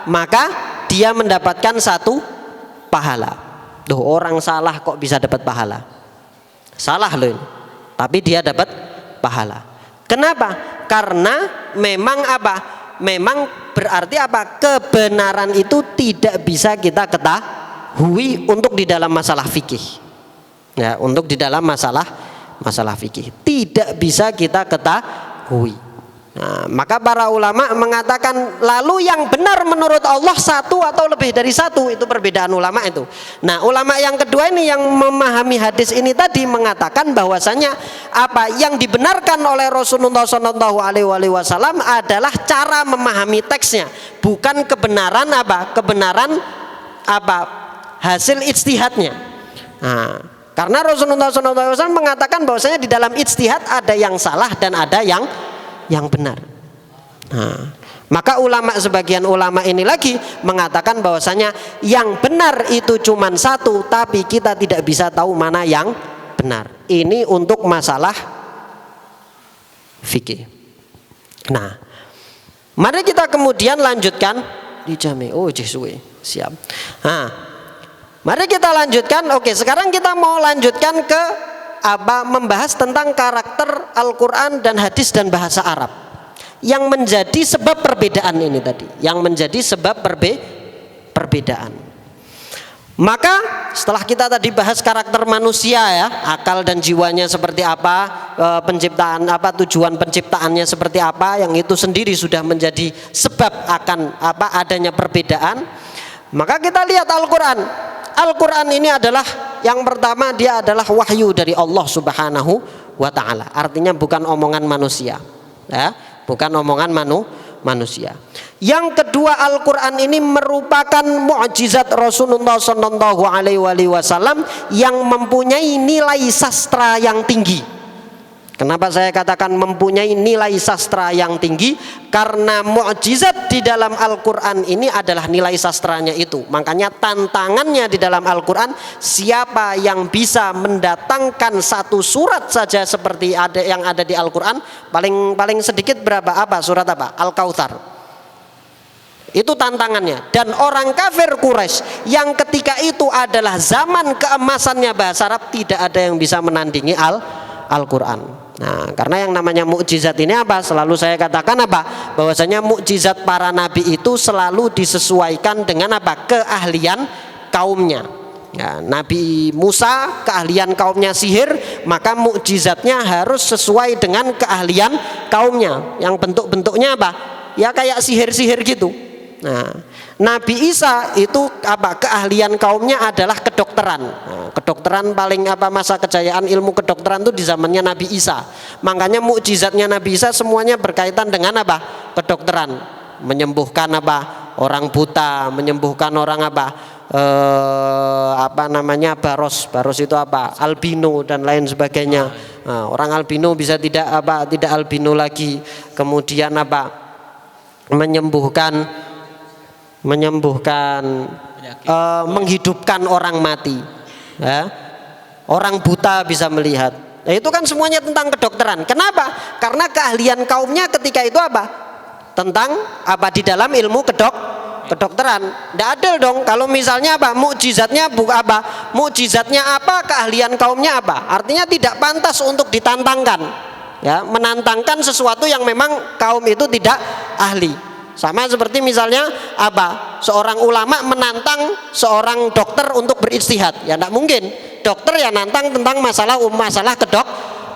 Maka dia mendapatkan 1 pahala. Tuh, orang salah kok bisa dapat pahala? Salah loh, tapi dia dapat pahala. Kenapa? Karena memang memang berarti kebenaran itu tidak bisa kita ketahui untuk di dalam masalah fikih. Ya, untuk di dalam masalah fikih tidak bisa kita ketahui. Nah, maka para ulama mengatakan, lalu yang benar menurut Allah 1 atau lebih dari 1, itu perbedaan ulama itu. Nah, ulama yang kedua ini yang memahami hadis ini tadi mengatakan bahwasanya yang dibenarkan oleh Rasulullah SAW adalah cara memahami teksnya, bukan kebenaran hasil ijtihadnya. Nah, karena Rasulullah SAW mengatakan bahwasanya di dalam ijtihad ada yang salah dan ada yang benar. Nah, maka sebagian ulama ini lagi mengatakan bahwasanya yang benar itu cuma 1, tapi kita tidak bisa tahu mana yang benar. Ini untuk masalah fikih. Nah, mari kita kemudian lanjutkan di jami. Oh, suwe. Siap. Nah, mari kita lanjutkan. Oke, sekarang kita mau lanjutkan ke membahas tentang karakter Al-Quran dan hadis dan bahasa Arab yang menjadi sebab perbedaan ini tadi, yang menjadi sebab perbedaan. Maka setelah kita tadi bahas karakter manusia ya, akal dan jiwanya seperti apa, penciptaan tujuan penciptaannya seperti apa, yang itu sendiri sudah menjadi sebab akan adanya perbedaan. Maka kita lihat Al-Quran. Al-Quran ini adalah yang pertama, dia adalah wahyu dari Allah Subhanahu wa ta'ala. Artinya bukan omongan manusia ya, bukan omongan manusia. Yang kedua, Al-Quran ini merupakan mukjizat Rasulullah Shallallahu Alaihi Wasallam yang mempunyai nilai sastra yang tinggi. Kenapa saya katakan mempunyai nilai sastra yang tinggi? Karena mukjizat di dalam Al-Quran ini adalah nilai sastranya itu. Makanya tantangannya di dalam Al-Quran, siapa yang bisa mendatangkan satu surat saja seperti yang ada di Al-Quran, paling sedikit berapa? Apa surat apa? Al-Kautsar. Itu tantangannya. Dan orang kafir Quraisy yang ketika itu adalah zaman keemasannya bahasa Arab, tidak ada yang bisa menandingi Al-Quran. Nah, karena yang namanya mukjizat ini apa? Selalu saya katakan apa? Bahwasanya mukjizat para nabi itu selalu disesuaikan dengan apa? Keahlian kaumnya. Ya, Nabi Musa keahlian kaumnya sihir, maka mukjizatnya harus sesuai dengan keahlian kaumnya. Yang bentuk-bentuknya apa? Ya kayak sihir-sihir gitu. Nah, Nabi Isa itu apa? Keahlian kaumnya adalah kedokteran. Nah, kedokteran paling apa, masa kejayaan ilmu kedokteran itu di zamannya Nabi Isa. Makanya mukjizatnya Nabi Isa semuanya berkaitan dengan apa? Kedokteran. Menyembuhkan apa? Orang buta, menyembuhkan orang apa namanya? Baros itu apa? Albino dan lain sebagainya. Nah, orang albino bisa tidak albino lagi. Kemudian apa? Menghidupkan orang mati, ya. Orang buta bisa melihat. Nah, itu kan semuanya tentang kedokteran. Kenapa? Karena keahlian kaumnya ketika itu apa? Tentang apa? Di dalam ilmu kedokteran. Tidak adil dong kalau misalnya apa? Mukjizatnya keahlian kaumnya apa? Artinya tidak pantas untuk ditantangkan. Ya, menantangkan sesuatu yang memang kaum itu tidak ahli. Sama seperti misalnya apa? Seorang ulama menantang seorang dokter untuk berijtihad. Ya tidak mungkin. Dokter ya nantang tentang masalah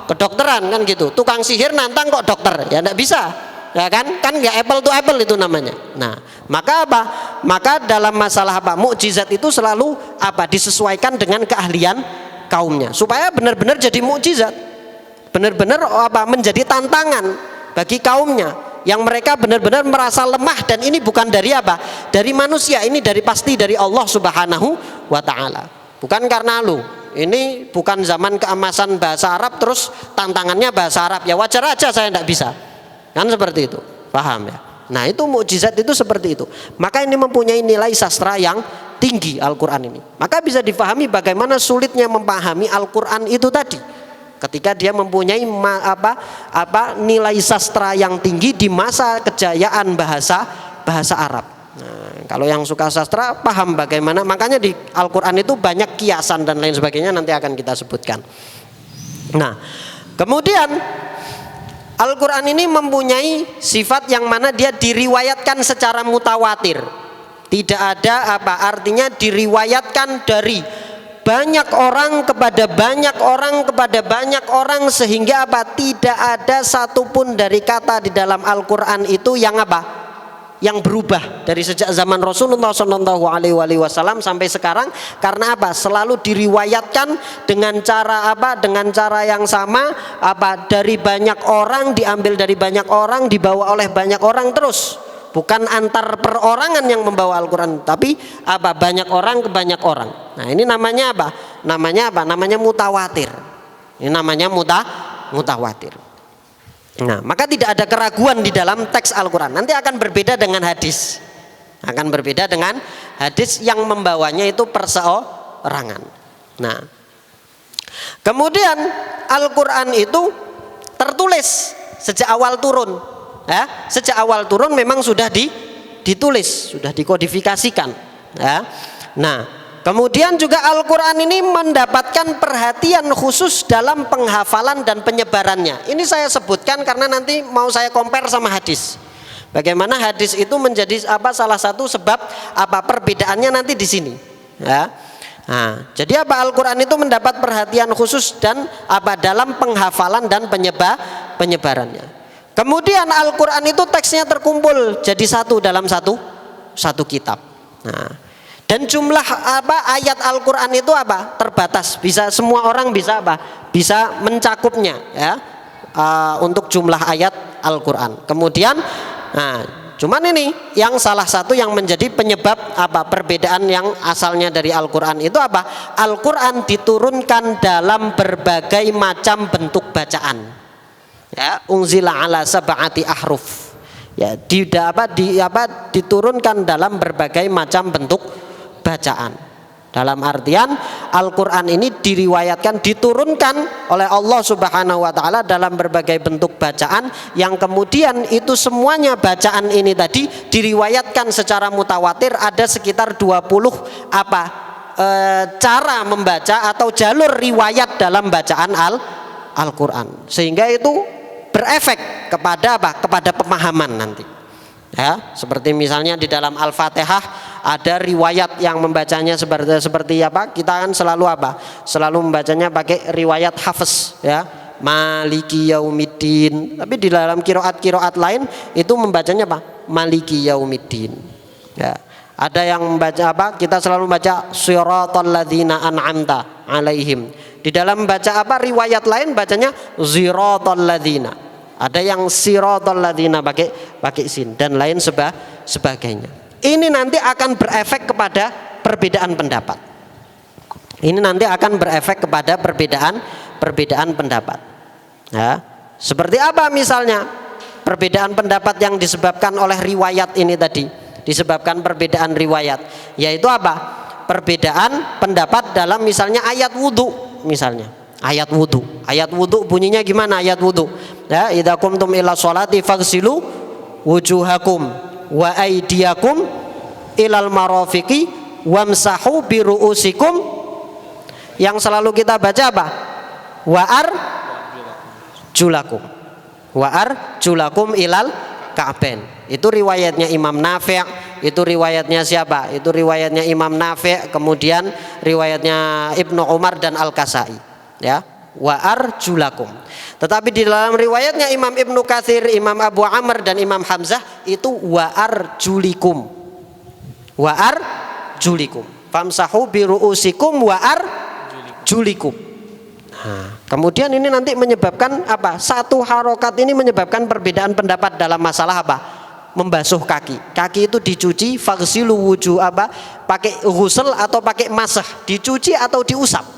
kedokteran kan gitu. Tukang sihir nantang kok dokter. Ya tidak bisa. Ya kan nggak apple to apple itu namanya. Nah, maka apa? Maka dalam masalah apa? Mukjizat itu selalu apa? Disesuaikan dengan keahlian kaumnya supaya benar-benar jadi mukjizat. Benar-benar apa? Menjadi tantangan bagi kaumnya. Yang mereka benar-benar merasa lemah, dan ini bukan dari apa? Dari manusia, ini pasti dari Allah Subhanahu wa taala. Bukan karena lu. Ini bukan zaman keemasan bahasa Arab terus tantangannya bahasa Arab. Ya wajar aja saya tidak bisa. Kan seperti itu. Paham ya? Nah, itu mukjizat itu seperti itu. Maka ini mempunyai nilai sastra yang tinggi Al-Qur'an ini. Maka bisa difahami bagaimana sulitnya memahami Al-Qur'an itu tadi. Ketika dia mempunyai nilai sastra yang tinggi di masa kejayaan bahasa Arab. Nah, kalau yang suka sastra paham bagaimana, makanya di Al-Qur'an itu banyak kiasan dan lain sebagainya, nanti akan kita sebutkan. Nah, kemudian Al-Qur'an ini mempunyai sifat yang mana dia diriwayatkan secara mutawatir. Tidak ada artinya diriwayatkan dari banyak orang kepada banyak orang kepada banyak orang, sehingga tidak ada satupun dari kata di dalam Al-Qur'an itu yang yang berubah dari sejak zaman Rasulullah Shallallahu Alaihi Wasallam sampai sekarang. Karena selalu diriwayatkan dengan cara dengan cara yang sama, dari banyak orang, diambil dari banyak orang, dibawa oleh banyak orang terus. Bukan antar perorangan yang membawa Al-Quran, tapi banyak orang ke banyak orang. Nah, ini namanya Namanya mutawatir. Ini namanya mutawatir. Nah, maka tidak ada keraguan di dalam teks Al-Quran. Nanti akan berbeda dengan hadis. Akan berbeda dengan hadis yang membawanya itu perseorangan. Nah, kemudian Al-Quran itu tertulis sejak awal turun. Ya, sejak awal turun memang sudah ditulis, sudah dikodifikasikan. Ya. Nah, kemudian juga Al-Quran ini mendapatkan perhatian khusus dalam penghafalan dan penyebarannya. Ini saya sebutkan karena nanti mau saya compare sama hadis. Bagaimana hadis itu menjadi salah satu sebab perbedaannya nanti di sini. Ya. Nah, jadi Al-Quran itu mendapat perhatian khusus dan dalam penghafalan dan penyebarannya. Kemudian Al-Quran itu teksnya terkumpul jadi satu dalam satu kitab. Nah, dan jumlah ayat Al-Quran itu terbatas. Bisa semua orang bisa bisa mencakupnya ya, untuk jumlah ayat Al-Quran. Kemudian cuman ini yang salah satu yang menjadi penyebab apa perbedaan yang asalnya dari Al-Qur'an itu apa? Al-Qur'an diturunkan dalam berbagai macam bentuk bacaan. Ya, unzila ala sab'ati ahruf. Ya, diturunkan dalam berbagai macam bentuk bacaan. Dalam artian Al-Qur'an ini diriwayatkan, diturunkan oleh Allah Subhanahu wa taala dalam berbagai bentuk bacaan yang kemudian itu semuanya bacaan ini tadi diriwayatkan secara mutawatir, ada sekitar 20 cara membaca atau jalur riwayat dalam bacaan Al-Qur'an. Sehingga itu berefek kepada kepada pemahaman nanti. Ya, seperti misalnya di dalam Al-Fatihah ada riwayat yang membacanya seperti kita kan selalu selalu membacanya pakai riwayat Hafiz, ya, Maliki Yaumiddin. Tapi di dalam qiraat lain itu membacanya Maliki Yaumiddin. Ya, ada yang membaca kita selalu membaca Shiratal ladzina an'amta alaihim. Di dalam baca riwayat lain bacanya Ziratal ladzina. Ada yang Siratal ladzina pakai sin dan lain sebagainya. Ini nanti akan berefek kepada perbedaan pendapat. Ini nanti akan berefek kepada perbedaan pendapat. Ya, seperti apa misalnya perbedaan pendapat yang disebabkan oleh riwayat ini tadi? Disebabkan perbedaan riwayat, yaitu perbedaan pendapat dalam misalnya ayat wudhu, misalnya. Ayat wudhu bunyinya gimana ayat wudhu? Ya, idza qumtum ila sholati faghsilu wujuhakum wa aydiyakum ilal marafiqi wamsahu biru'usikum. Yang selalu kita baca wa arjulakum ilal ka'bain. Itu riwayatnya Imam Nafi'. Itu riwayatnya siapa? Itu riwayatnya Imam Nafi', kemudian riwayatnya Ibnu Umar dan Al-Kasai, ya, wa arjulakum. Tetapi di dalam riwayatnya Imam Ibnu Katsir, Imam Abu Amr dan Imam Hamzah itu wa arjulikum. Wa arjulikum. Famsahu biru'usikum wa arjulikum. Nah, kemudian ini nanti menyebabkan satu harokat ini menyebabkan perbedaan pendapat dalam masalah membasuh kaki. Kaki itu dicuci, faghsilu wujuh pakai ghusl atau pakai masah, dicuci atau diusap.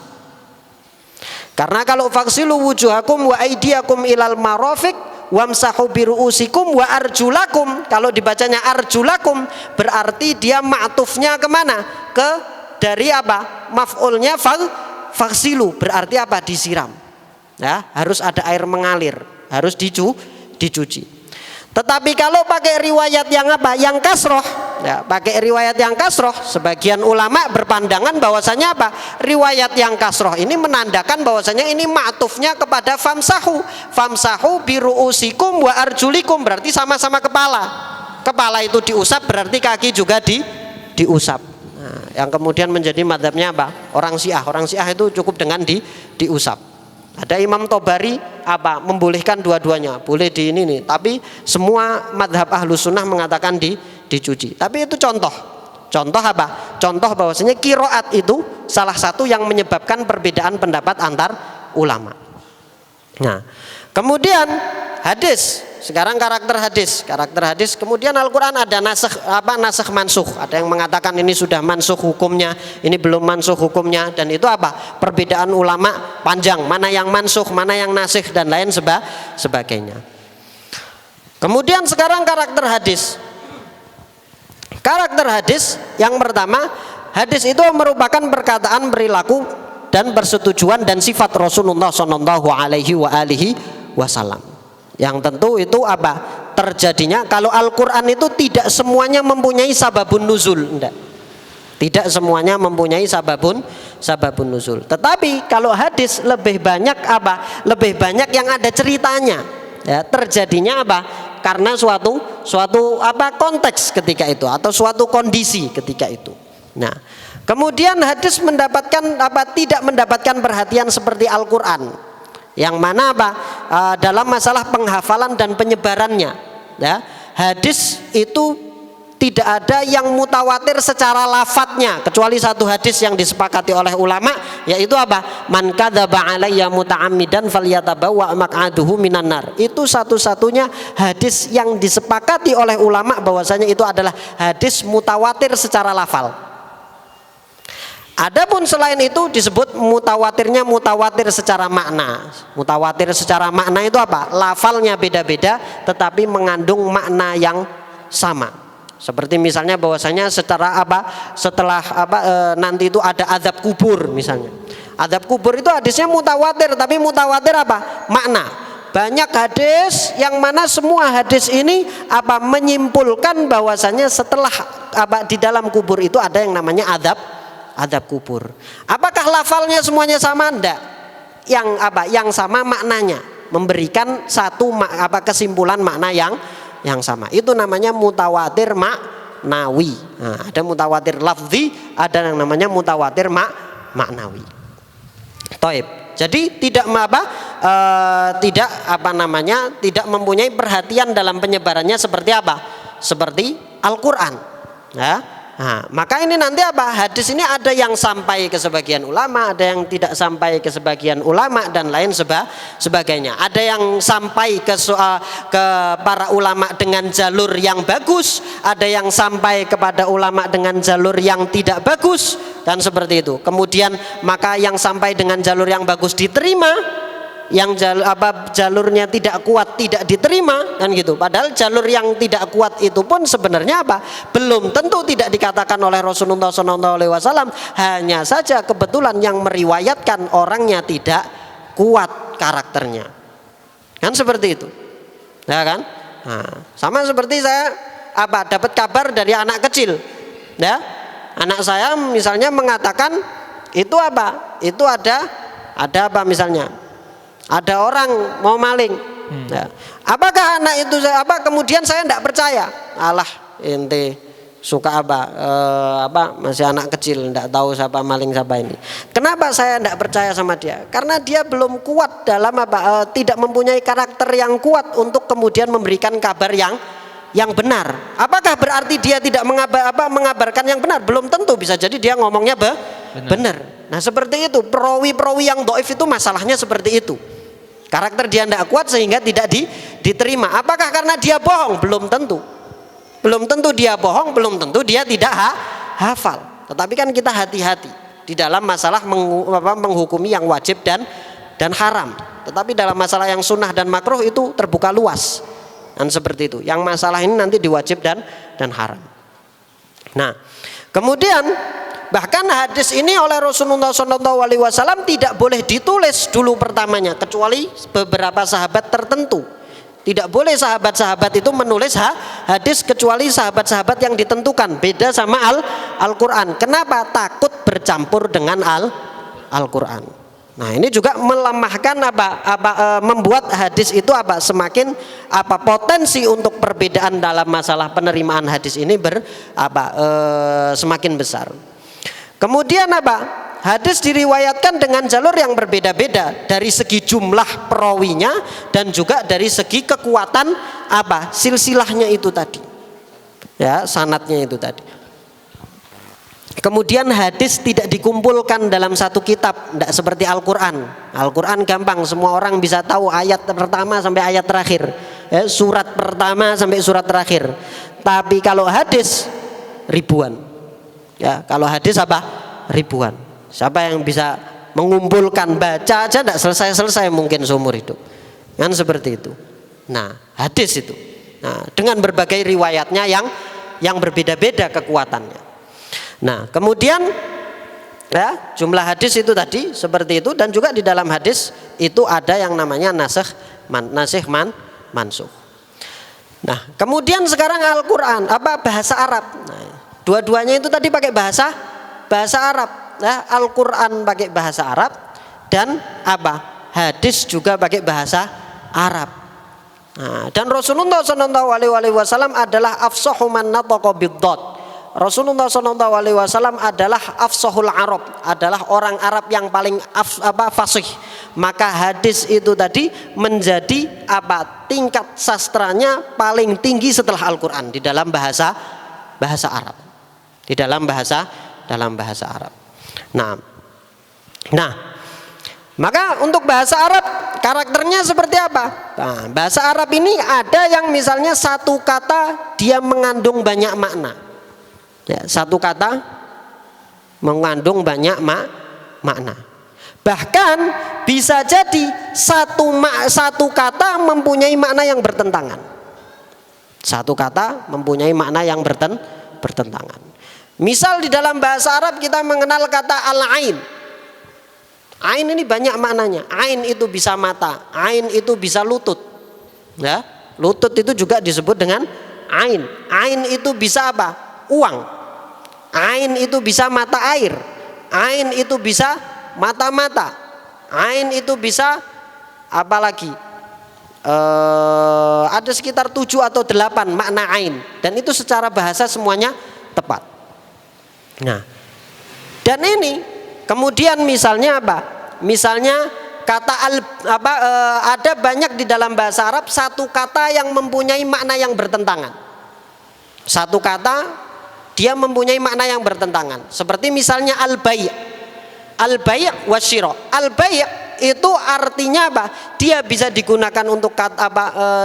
Karena kalau faghsilu wujuhakum wa aydiyakum ilal marafiq wamsahu biru'usikum wa arjulakum, kalau dibacanya arjulakum berarti dia ma'tufnya kemana? Dari maf'ulnya faghsilu, berarti disiram. Ya, harus ada air mengalir, harus dicuci. Tetapi kalau pakai riwayat yang kasroh, ya, pakai riwayat yang kasroh, sebagian ulama berpandangan bahwasanya riwayat yang kasroh ini menandakan bahwasanya ini ma'tufnya kepada famsahu biru'usikum wa arjulikum, berarti sama-sama kepala itu diusap, berarti kaki juga diusap. Nah, yang kemudian menjadi madzhabnya orang Syiah itu cukup dengan diusap. Ada Imam Tobari membolehkan dua-duanya, boleh di ini nih. Tapi semua madhab Ahlus Sunnah mengatakan dicuci. Tapi itu contoh Contoh bahwasanya qiraat itu salah satu yang menyebabkan perbedaan pendapat antar ulama. Nah, kemudian hadis. Sekarang karakter hadis. Kemudian Al-Qur'an ada nasakh mansukh. Ada yang mengatakan ini sudah mansukh hukumnya, ini belum mansukh hukumnya, dan itu perbedaan ulama panjang, mana yang mansukh, mana yang nasikh dan lain sebagainya. Kemudian sekarang karakter hadis. Karakter hadis yang pertama, hadis itu merupakan perkataan, perilaku dan persetujuan dan sifat Rasulullah Shallallahu Alaihi Wasallam. Yang tentu itu terjadinya kalau Al-Quran itu tidak semuanya mempunyai sababun nuzul, enggak. Tidak semuanya mempunyai sababun nuzul. Tetapi kalau hadis lebih banyak lebih banyak yang ada ceritanya. Ya, terjadinya karena suatu konteks ketika itu atau suatu kondisi ketika itu. Nah, kemudian hadis tidak mendapatkan perhatian seperti Al-Quran. Yang mana dalam masalah penghafalan dan penyebarannya, ya, hadis itu tidak ada yang mutawatir secara lafadznya kecuali satu hadis yang disepakati oleh ulama, yaitu apa? Man kadzaba alayya muta'ammidan falyatabawwa maq'aduhu minan nar. Itu satu-satunya hadis yang disepakati oleh ulama bahwasanya itu adalah hadis mutawatir secara lafal. Adapun selain itu disebut mutawatirnya mutawatir secara makna. Mutawatir secara makna itu apa? Lafalnya beda-beda tetapi mengandung makna yang sama. Seperti misalnya bahwasanya setelah nanti itu ada azab kubur misalnya. Azab kubur itu hadisnya mutawatir, tapi mutawatir apa? Makna. Banyak hadis yang mana semua hadis ini menyimpulkan bahwasanya setelah di dalam kubur itu ada yang namanya azab kubur. Apakah lafalnya semuanya sama? Enggak. Yang sama maknanya, memberikan satu kesimpulan makna yang sama. Itu namanya mutawatir maknawi. Nah, ada mutawatir lafzi, ada yang namanya mutawatir maknawi. Taib. Jadi tidak tidak mempunyai perhatian dalam penyebarannya seperti apa? Seperti Al-Qur'an. Ya. Nah, maka ini nanti hadis ini ada yang sampai ke sebagian ulama, ada yang tidak sampai ke sebagian ulama dan lain sebagainya. Ada yang sampai ke para ulama dengan jalur yang bagus, ada yang sampai kepada ulama dengan jalur yang tidak bagus, kan seperti itu. Kemudian maka yang sampai dengan jalur yang bagus diterima, yang jalurnya tidak kuat tidak diterima, kan gitu. Padahal jalur yang tidak kuat itu pun sebenarnya belum tentu tidak dikatakan oleh Rasulullah SAW. Hanya saja kebetulan yang meriwayatkan orangnya tidak kuat karakternya, kan seperti itu, ya kan? Nah, sama seperti saya dapat kabar dari anak kecil, ya. Anak saya misalnya mengatakan itu itu ada misalnya ada orang mau maling. Ya. Apakah anak itu kemudian saya tidak percaya? Alah, ente suka masih anak kecil, tidak tahu siapa maling siapa ini. Kenapa saya tidak percaya sama dia? Karena dia belum kuat dalam tidak mempunyai karakter yang kuat untuk kemudian memberikan kabar yang benar. Apakah berarti dia tidak mengabarkan yang benar? Belum tentu, bisa jadi dia ngomongnya benar. Nah, seperti itu. Perawi-perawi yang dhaif itu masalahnya seperti itu. Karakter dia tidak kuat sehingga tidak diterima. Apakah karena dia bohong? Belum tentu. Belum tentu dia bohong, belum tentu dia tidak hafal. Tetapi kan kita hati-hati di dalam masalah menghukumi yang wajib dan haram. Tetapi dalam masalah yang sunnah dan makruh itu terbuka luas. Dan seperti itu. Yang masalah ini nanti diwajib dan haram. Nah, kemudian bahkan hadis ini oleh Rasulullah SAW tidak boleh ditulis dulu pertamanya, kecuali beberapa sahabat tertentu. Tidak boleh sahabat-sahabat itu menulis hadis kecuali sahabat-sahabat yang ditentukan. Beda sama Al-Quran. Kenapa? Takut bercampur dengan Al-Quran. Nah, ini juga melemahkan membuat hadis itu semakin potensi untuk perbedaan dalam masalah penerimaan hadis ini semakin besar. Kemudian hadis diriwayatkan dengan jalur yang berbeda-beda dari segi jumlah perawinya dan juga dari segi kekuatan silsilahnya itu tadi. Ya, sanadnya itu tadi. Kemudian hadis tidak dikumpulkan dalam satu kitab, tidak seperti Al-Qur'an. Al-Qur'an gampang, semua orang bisa tahu ayat pertama sampai ayat terakhir. Ya, surat pertama sampai surat terakhir. Tapi kalau hadis ribuan. Ya, kalau hadis ribuan. Siapa yang bisa mengumpulkan, baca aja tidak selesai-selesai mungkin seumur hidup. Kan seperti itu. Nah, hadis itu. Nah, dengan berbagai riwayatnya yang berbeda-beda kekuatannya. Nah, kemudian ya, jumlah hadis itu tadi seperti itu, dan juga di dalam hadis itu ada yang namanya nasikh mansukh. Nah, kemudian sekarang Al-Qur'an bahasa Arab. Nah, dua-duanya itu tadi pakai bahasa Arab. Nah, Al-Qur'an pakai bahasa Arab dan hadis juga pakai bahasa Arab. Nah, dan Rasulullah SAW adalah afsahu man nataqa bid-dhad. Rasulullah SAW adalah afsahul Arab, adalah orang Arab yang paling fasih. Maka hadis itu tadi menjadi tingkat sastranya paling tinggi setelah Al-Qur'an di dalam bahasa Bahasa Arab. Di dalam bahasa Arab. Nah, maka untuk bahasa Arab karakternya seperti apa? Nah, bahasa Arab ini ada yang misalnya satu kata dia mengandung banyak makna. Ya, satu kata mengandung banyak makna. Bahkan bisa jadi satu kata mempunyai makna yang bertentangan. Satu kata mempunyai makna yang bertentangan. Misal di dalam bahasa Arab kita mengenal kata al-ain. Ain ini banyak maknanya. Ain itu bisa mata, ain itu bisa lutut. Ya, lutut itu juga disebut dengan ain. Ain itu bisa apa? Uang. Ain itu bisa mata air. Ain itu bisa mata-mata. Ain itu bisa apa lagi? Ada sekitar 7 atau 8 makna ain, dan itu secara bahasa semuanya tepat. Nah, dan ini kemudian misalnya apa? Misalnya kata ada banyak di dalam bahasa Arab satu kata yang mempunyai makna yang bertentangan. Satu kata dia mempunyai makna yang bertentangan. Seperti misalnya al-bai'. Al-bai' wasyira. Al-bai' itu artinya apa? Dia bisa digunakan untuk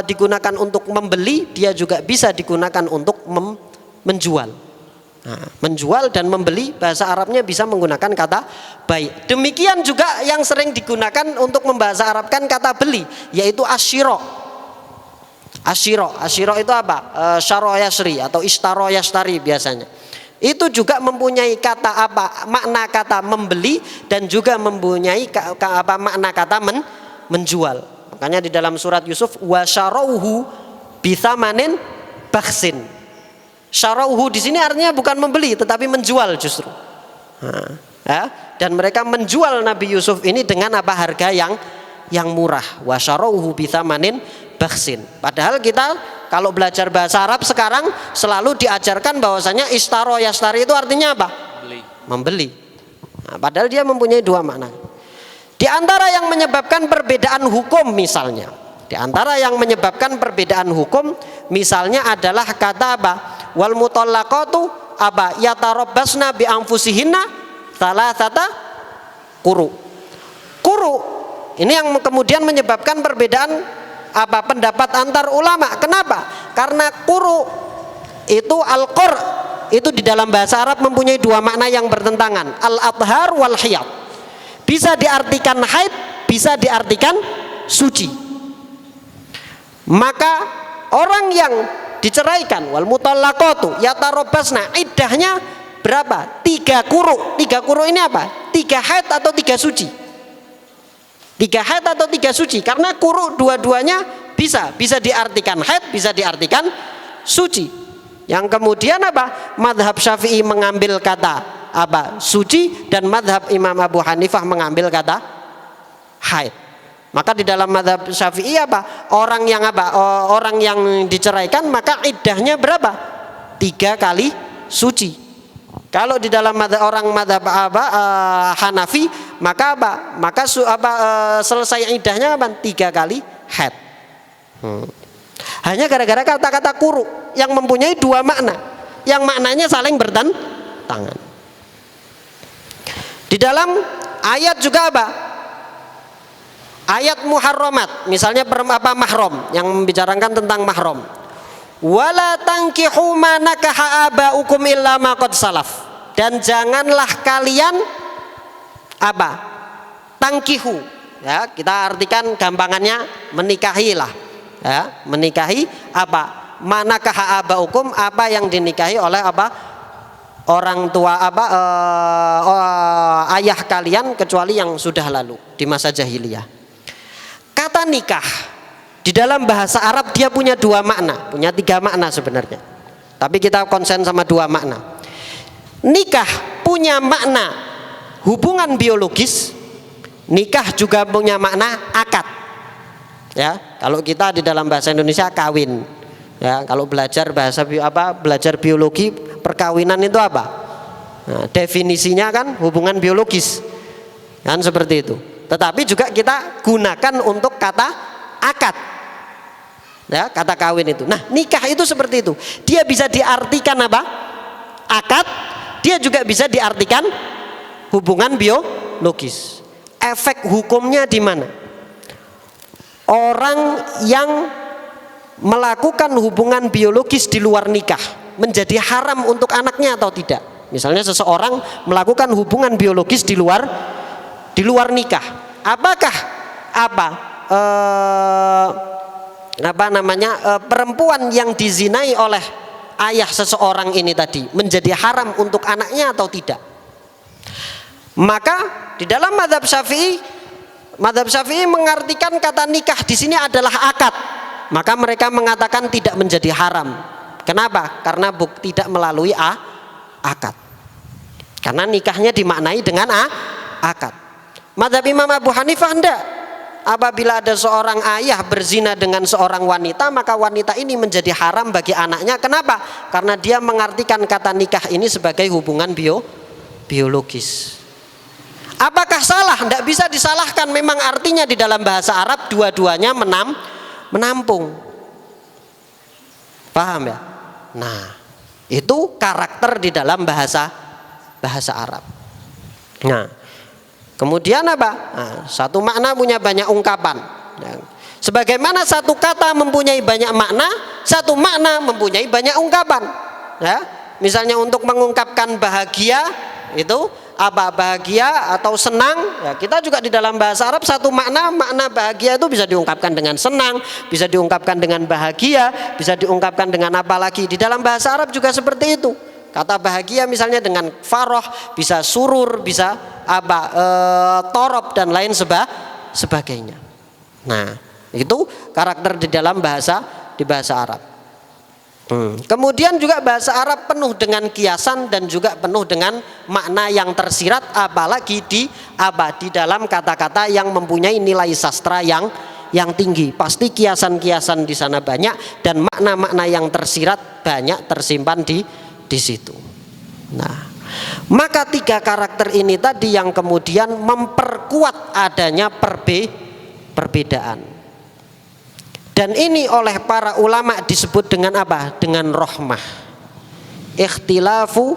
digunakan untuk membeli, dia juga bisa digunakan untuk menjual. Nah, menjual dan membeli bahasa Arabnya bisa menggunakan kata bai'. Demikian juga yang sering digunakan untuk membahasa Arabkan kata beli, yaitu asyira. Asyira itu apa? Syara yasri atau ishtara yashtari biasanya. Itu juga mempunyai kata makna kata membeli dan juga mempunyai makna kata menjual. Makanya di dalam surat Yusuf wa syarauhu bitsamanin bakhsin. Syarauhu di sini artinya bukan membeli tetapi menjual justru. Dan mereka menjual Nabi Yusuf ini dengan harga yang murah. Wa syarauhu bitsamanin bakhsin. Padahal kita kalau belajar bahasa Arab sekarang selalu diajarkan bahwasanya ishtara yashtari itu artinya apa? Membeli. Nah, padahal dia mempunyai 2 makna. Di antara yang menyebabkan perbedaan hukum misalnya, di antara yang menyebabkan perbedaan hukum misalnya adalah kata apa? Wal mutallaqatu yatarabbasna bi anfusihinna thalathata quru. Quru ini yang kemudian menyebabkan perbedaan pendapat antar ulama. Kenapa? Karena quru itu al-qur itu di dalam bahasa Arab mempunyai 2 makna yang bertentangan. Al-athhar wal hiyad. Bisa diartikan haid, bisa diartikan suci. Maka orang yang diceraikan wal mutallaqatu yatarabbasna iddahnya berapa? 3 quru. 3 quru ini apa? 3 haid atau 3 suci? 3 haid atau 3 suci, karena quru dua-duanya bisa diartikan haid, bisa diartikan suci. Yang kemudian madhab Syafi'i mengambil kata suci, dan madhab Imam Abu Hanifah mengambil kata haid. Maka di dalam madhab Syafi'i orang yang diceraikan maka iddahnya berapa? 3 kali suci. Kalau di dalam orang madhab Hanafi maka selesai iddahnya 3 kali haid. Hanya gara-gara kata-kata quru yang mempunyai 2 makna, yang maknanya saling bertentangan. Di dalam ayat juga ayat muharramat, misalnya mahram yang membicarakan tentang mahram. Wala tankihu ma nakaha abaukum illa ma qad salaf. Dan janganlah kalian tangkihu, ya, kita artikan gampangannya menikahilah, ya, menikahi manakaha abaukum, yang dinikahi oleh orang tua ayah kalian kecuali yang sudah lalu di masa jahiliyah. Kata nikah di dalam bahasa Arab dia punya 2 makna, punya 3 makna sebenarnya. Tapi kita konsen sama 2 makna. Nikah punya makna hubungan biologis, nikah juga punya makna akad. Ya, kalau kita di dalam bahasa Indonesia kawin. Ya, kalau belajar belajar biologi perkawinan itu apa? Nah, definisinya kan hubungan biologis. Kan seperti itu. Tetapi juga kita gunakan untuk kata akad. Ya, kata kawin itu. Nah, nikah itu seperti itu. Dia bisa diartikan apa? Akad. Dia juga bisa diartikan hubungan biologis. Efek hukumnya di mana? Orang yang melakukan hubungan biologis di luar nikah menjadi haram untuk anaknya atau tidak? Misalnya seseorang melakukan hubungan biologis di luar nikah. Apakah perempuan yang dizinai oleh ayah seseorang ini tadi menjadi haram untuk anaknya atau tidak? Maka di dalam mazhab Syafi'i mengartikan kata nikah di sini adalah akad. Maka mereka mengatakan tidak menjadi haram. Kenapa? Karena tidak melalui akad. Karena nikahnya dimaknai dengan akad. Mazhab Imam Abu Hanifah hendak. Apabila ada seorang ayah berzina dengan seorang wanita, maka wanita ini menjadi haram bagi anaknya. Kenapa? Karena dia mengartikan kata nikah ini sebagai hubungan biologis. Apakah salah? Tidak bisa disalahkan. Memang artinya di dalam bahasa Arab dua-duanya menampung. Paham ya? Nah, itu karakter di dalam bahasa Arab. Nah, kemudian apa? Nah, satu makna punya banyak ungkapan. Sebagaimana satu kata mempunyai banyak makna, satu makna mempunyai banyak ungkapan. Ya, misalnya untuk mengungkapkan bahagia itu bahagia atau senang. Ya, kita juga di dalam bahasa Arab satu makna bahagia itu bisa diungkapkan dengan senang, bisa diungkapkan dengan bahagia, bisa diungkapkan dengan apa lagi. Di dalam bahasa Arab juga seperti itu. Kata bahagia misalnya dengan faroh, bisa surur, bisa torob dan lain sebagainya. Nah, itu karakter di dalam bahasa Arab. Kemudian juga bahasa Arab penuh dengan kiasan dan juga penuh dengan makna yang tersirat, apalagi di dalam kata-kata yang mempunyai nilai sastra yang tinggi. Pasti kiasan-kiasan di sana banyak dan makna-makna yang tersirat banyak tersimpan di situ. Nah, maka tiga karakter ini tadi yang kemudian memperkuat adanya perbedaan. Dan ini oleh para ulama disebut dengan apa? Dengan rahmah. Ikhtilaful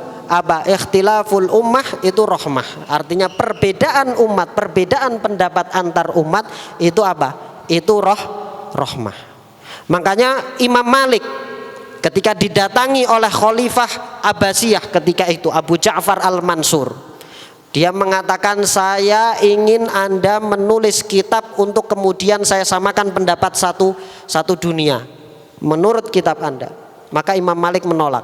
ummah itu rahmah. Artinya perbedaan umat, perbedaan pendapat antar umat itu apa? Itu rahmah. Makanya Imam Malik ketika didatangi oleh Khalifah Abbasiyah ketika itu Abu Ja'far Al-Mansur, dia mengatakan, saya ingin Anda menulis kitab untuk kemudian saya samakan pendapat satu dunia menurut kitab Anda. Maka Imam Malik menolak.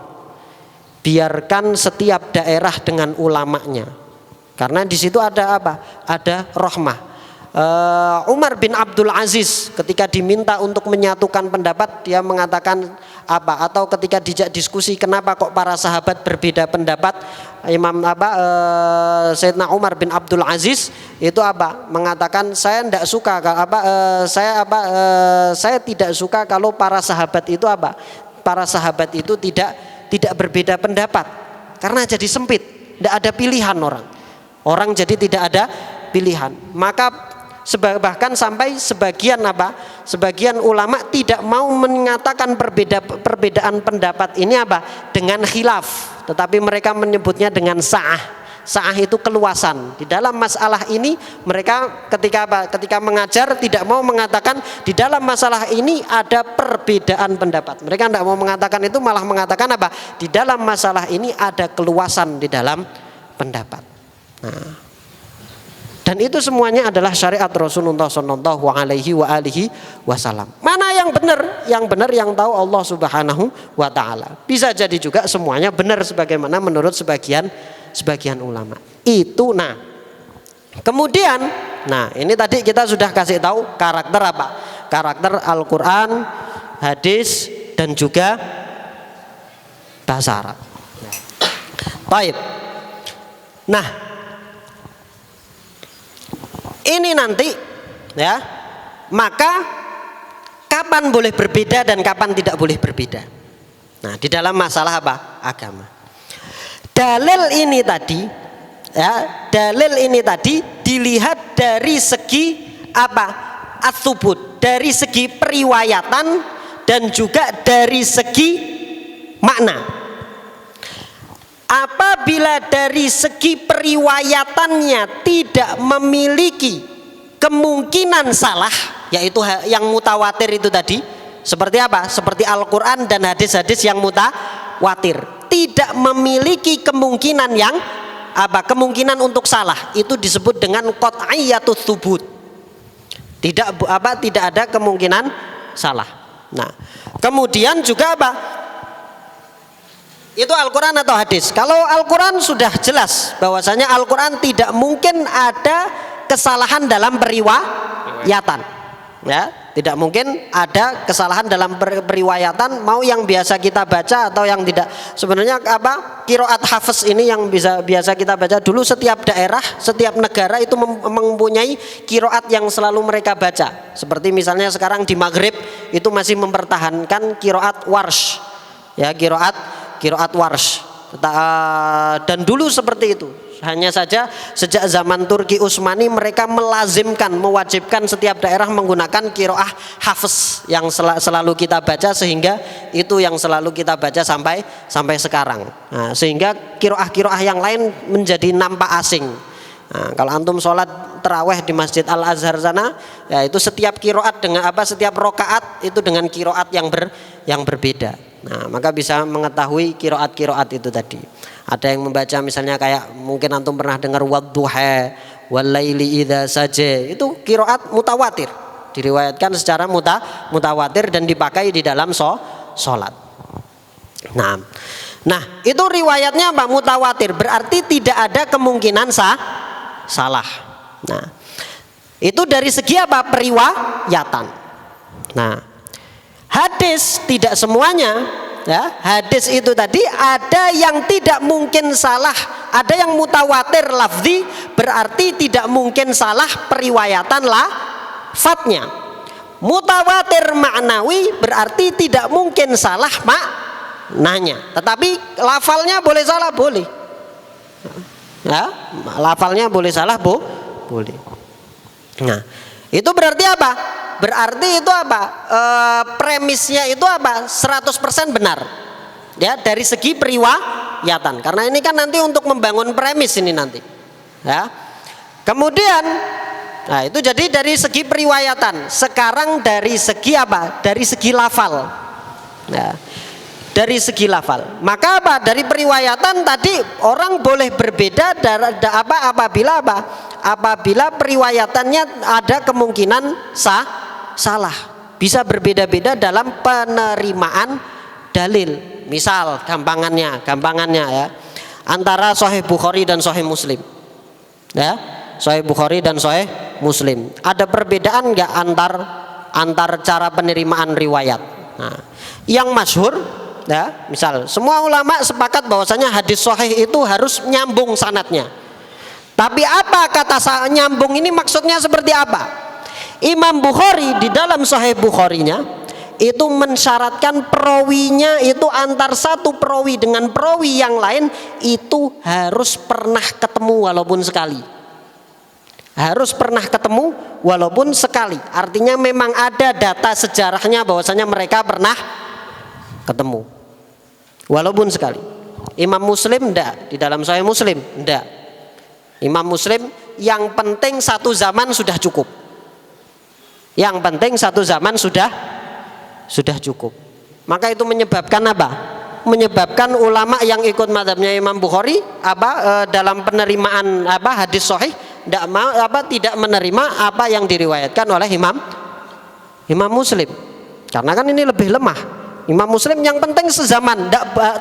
Biarkan setiap daerah dengan ulamanya. Karena di situ ada apa? Ada rahmah. Umar bin Abdul Aziz ketika diminta untuk menyatukan pendapat, dia mengatakan apa? Atau ketika dijak diskusi, kenapa kok para sahabat berbeda pendapat? Sayyidina Umar bin Abdul Aziz itu apa? Mengatakan, saya tidak suka saya tidak suka kalau para sahabat itu apa? Para sahabat itu tidak berbeda pendapat. Karena jadi sempit, tidak ada pilihan orang. Orang jadi tidak ada pilihan. Maka bahkan sampai sebagian ulama tidak mau mengatakan perbedaan pendapat ini dengan khilaf, tetapi mereka menyebutnya dengan sa'ah. Sa'ah itu keluasan. Di dalam masalah ini mereka ketika mengajar tidak mau mengatakan di dalam masalah ini ada perbedaan pendapat. Mereka tidak mau mengatakan itu, malah mengatakan di dalam masalah ini ada keluasan di dalam pendapat. Nah, dan itu semuanya adalah syariat Rasulullah Shallallahu Alaihi Wasallam. Mana yang benar? Yang benar yang tahu Allah Subhanahu Wa Taala. Bisa jadi juga semuanya benar sebagaimana menurut sebagian ulama. Itu nah. Kemudian, nah ini tadi kita sudah kasih tahu karakter apa? Karakter Al-Quran, hadis dan juga bahasa Arab. Baik. Nah, ini nanti ya, maka kapan boleh berbeda dan kapan tidak boleh berbeda. Nah, di dalam masalah agama. Dalil ini tadi dilihat dari segi as-tsubut, dari segi periwayatan dan juga dari segi makna. Apabila dari segi periwayatannya tidak memiliki kemungkinan salah, yaitu yang mutawatir itu tadi, seperti apa? Seperti Al-Quran dan hadis-hadis yang mutawatir, tidak memiliki kemungkinan yang apa? Kemungkinan untuk salah, itu disebut dengan qat'iyatut tsubut. Tidak ada kemungkinan salah. Nah, kemudian juga apa? Itu Al-Quran atau hadis. Kalau Al-Quran sudah jelas bahwasanya Al-Quran tidak mungkin ada kesalahan dalam periwayatan, ya, tidak mungkin ada kesalahan dalam periwayatan, mau yang biasa kita baca atau yang tidak. Sebenarnya apa? Qiraat hafs ini yang biasa kita baca dulu. Setiap daerah, setiap negara itu mempunyai qiraat yang selalu mereka baca. Seperti misalnya sekarang di Maghrib itu masih mempertahankan qiraat warsh, ya, qiraat warsh. Dan dulu seperti itu. Hanya saja sejak zaman Turki Utsmani mereka melazimkan, mewajibkan setiap daerah menggunakan qiraah hafs yang selalu kita baca, sehingga itu yang selalu kita baca sampai sekarang. Nah, sehingga qiraah yang lain menjadi nampak asing. Nah, kalau antum sholat terawih di Masjid Al Azhar sana, ya itu setiap qiraat dengan apa? Setiap rokaat itu dengan qiraat yang berbeda. Nah, maka bisa mengetahui qiraat itu tadi. Ada yang membaca misalnya kayak mungkin antum pernah dengar wadduha walaili idza saja, itu qiraat mutawatir, diriwayatkan secara mutawatir dan dipakai di dalam sholat. Nah, itu riwayatnya apa? Mutawatir, berarti tidak ada kemungkinan salah. Nah, itu dari segi apa? Periwayatan. Nah, hadis tidak semuanya, ya. Hadis itu tadi ada yang tidak mungkin salah, ada yang mutawatir lafzi, berarti tidak mungkin salah periwayatan lafadznya. Mutawatir maknawi berarti tidak mungkin salah maknanya, tetapi lafalnya boleh salah, boleh. Ya, lafalnya boleh salah, boleh. Nah, itu berarti apa? Berarti itu apa? Premisnya itu apa? 100% benar. Ya, dari segi periwayatan. Karena ini kan nanti untuk membangun premis ini nanti. Ya. Kemudian, nah itu jadi dari segi periwayatan. Sekarang dari segi apa? Dari segi lafal. Ya. Dari segi lafal. Maka apa? Dari periwayatan tadi orang boleh berbeda apabila apa? Apabila periwayatannya ada kemungkinan salah, bisa berbeda-beda dalam penerimaan dalil. Misal gampangannya ya, antara Sahih Bukhari dan Sahih Muslim, ya, Sahih Bukhari dan Sahih Muslim, ada perbedaan nggak antar cara penerimaan riwayat? Nah, yang masyhur, ya, misal semua ulama sepakat bahwasanya hadis Sahih itu harus nyambung sanadnya. Tapi apa kata nyambung ini maksudnya seperti apa? Imam Bukhari di dalam Sahih Bukharinya itu mensyaratkan perawinya itu antar satu perawi dengan perawi yang lain itu harus pernah ketemu walaupun sekali. Harus pernah ketemu walaupun sekali. Artinya memang ada data sejarahnya bahwasanya mereka pernah ketemu walaupun sekali. Imam Muslim enggak, di dalam Sahih Muslim enggak. Imam Muslim yang penting satu zaman sudah cukup. Yang penting satu zaman sudah cukup. Maka itu menyebabkan apa? Menyebabkan ulama yang ikut mazhabnya Imam Bukhari dalam penerimaan hadis sahih tidak menerima apa yang diriwayatkan oleh Imam Muslim. Karena kan ini lebih lemah. Imam Muslim yang penting sezaman,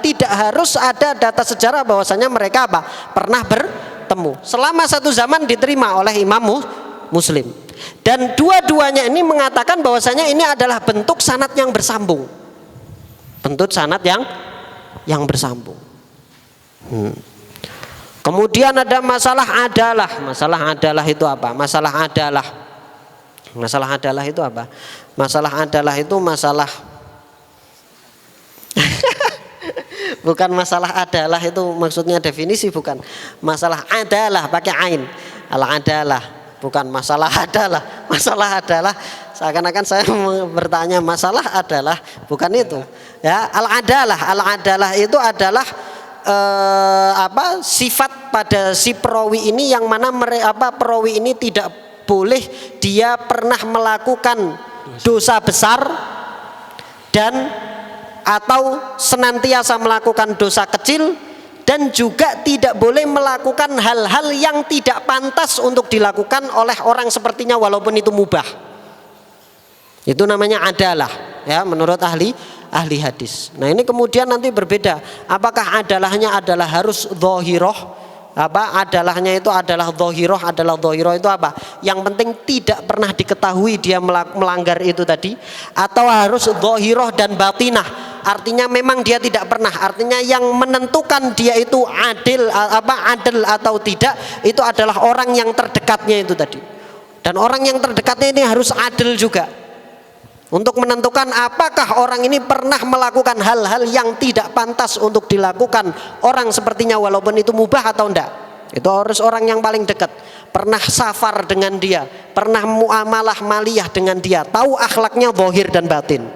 tidak harus ada data sejarah bahwasanya mereka pernah bertemu. Selama satu zaman diterima oleh Imam Muslim. Dan dua-duanya ini mengatakan bahwasanya ini adalah bentuk sanad yang bersambung. Bentuk sanad yang bersambung. Kemudian ada masalah adalah. Masalah adalah itu apa? Masalah adalah itu apa? Masalah adalah itu masalah bukan masalah adalah itu maksudnya definisi, bukan. Masalah adalah pakai ain. Al adalah, bukan masalah adalah. Masalah adalah Seakan-akan saya bertanya masalah adalah, bukan itu. Ya, al-adalah itu adalah sifat pada si perawi ini yang mana perawi ini tidak boleh dia pernah melakukan dosa besar dan atau senantiasa melakukan dosa kecil, dan juga tidak boleh melakukan hal-hal yang tidak pantas untuk dilakukan oleh orang sepertinya walaupun itu mubah. Itu namanya adalah, ya, menurut ahli hadis. Nah, ini kemudian nanti berbeda. Apakah adalahnya adalah harus dhahirah? Adalahnya itu adalah dhahirah itu apa? Yang penting tidak pernah diketahui dia melanggar itu tadi, atau harus dhahirah dan batinah. Artinya memang dia tidak pernah. Artinya yang menentukan dia itu adil atau tidak itu adalah orang yang terdekatnya itu tadi. Dan orang yang terdekatnya ini harus adil juga untuk menentukan apakah orang ini pernah melakukan hal-hal yang tidak pantas untuk dilakukan orang sepertinya walaupun itu mubah atau enggak. Itu harus orang yang paling dekat, pernah safar dengan dia, pernah muamalah maliyah dengan dia, tahu akhlaknya zahir dan batin.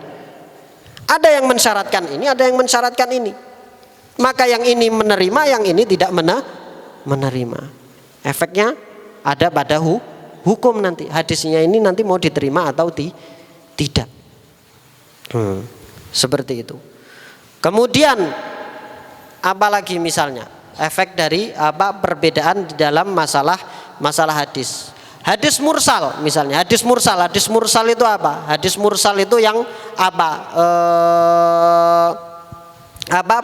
Ada yang mensyaratkan ini, ada yang mensyaratkan ini. Maka yang ini menerima, yang ini tidak menerima. Efeknya ada pada hukum nanti. Hadisnya ini nanti mau diterima atau tidak. Seperti itu. Kemudian apalagi misalnya efek dari perbedaan di dalam masalah hadis. Hadis mursal misalnya, hadis mursal itu apa? Hadis mursal itu yang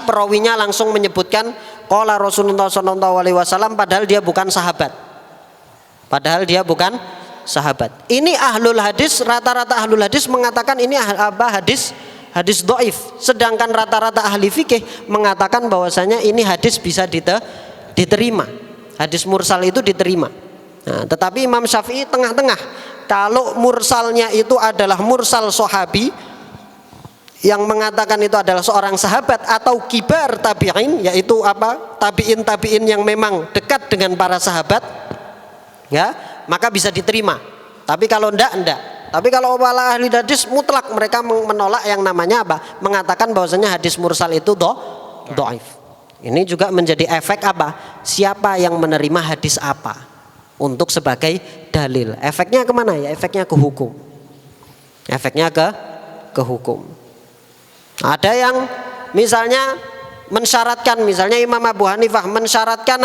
perawinya langsung menyebutkan qala Rasulullah SAW padahal dia bukan sahabat. Ini ahlul hadis, rata-rata ahlul hadis mengatakan ini hadis dhaif, sedangkan rata-rata ahli fikih mengatakan bahwasanya ini hadis bisa diterima. Hadis mursal itu diterima. Nah, tetapi Imam Syafi'i tengah-tengah. Kalau mursalnya itu adalah mursal sahabi yang mengatakan itu adalah seorang sahabat atau kibar tabi'in, yaitu tabi'in yang memang dekat dengan para sahabat, ya, maka bisa diterima. Tapi kalau enggak. Tapi kalau para ahli hadis mutlak mereka menolak yang namanya mengatakan bahwasanya hadis mursal itu dhaif. Ini juga menjadi efek siapa yang menerima hadis apa untuk sebagai dalil. Efeknya kemana ya? Efeknya ke hukum. Ke hukum. Ada yang misalnya mensyaratkan, misalnya Imam Abu Hanifah mensyaratkan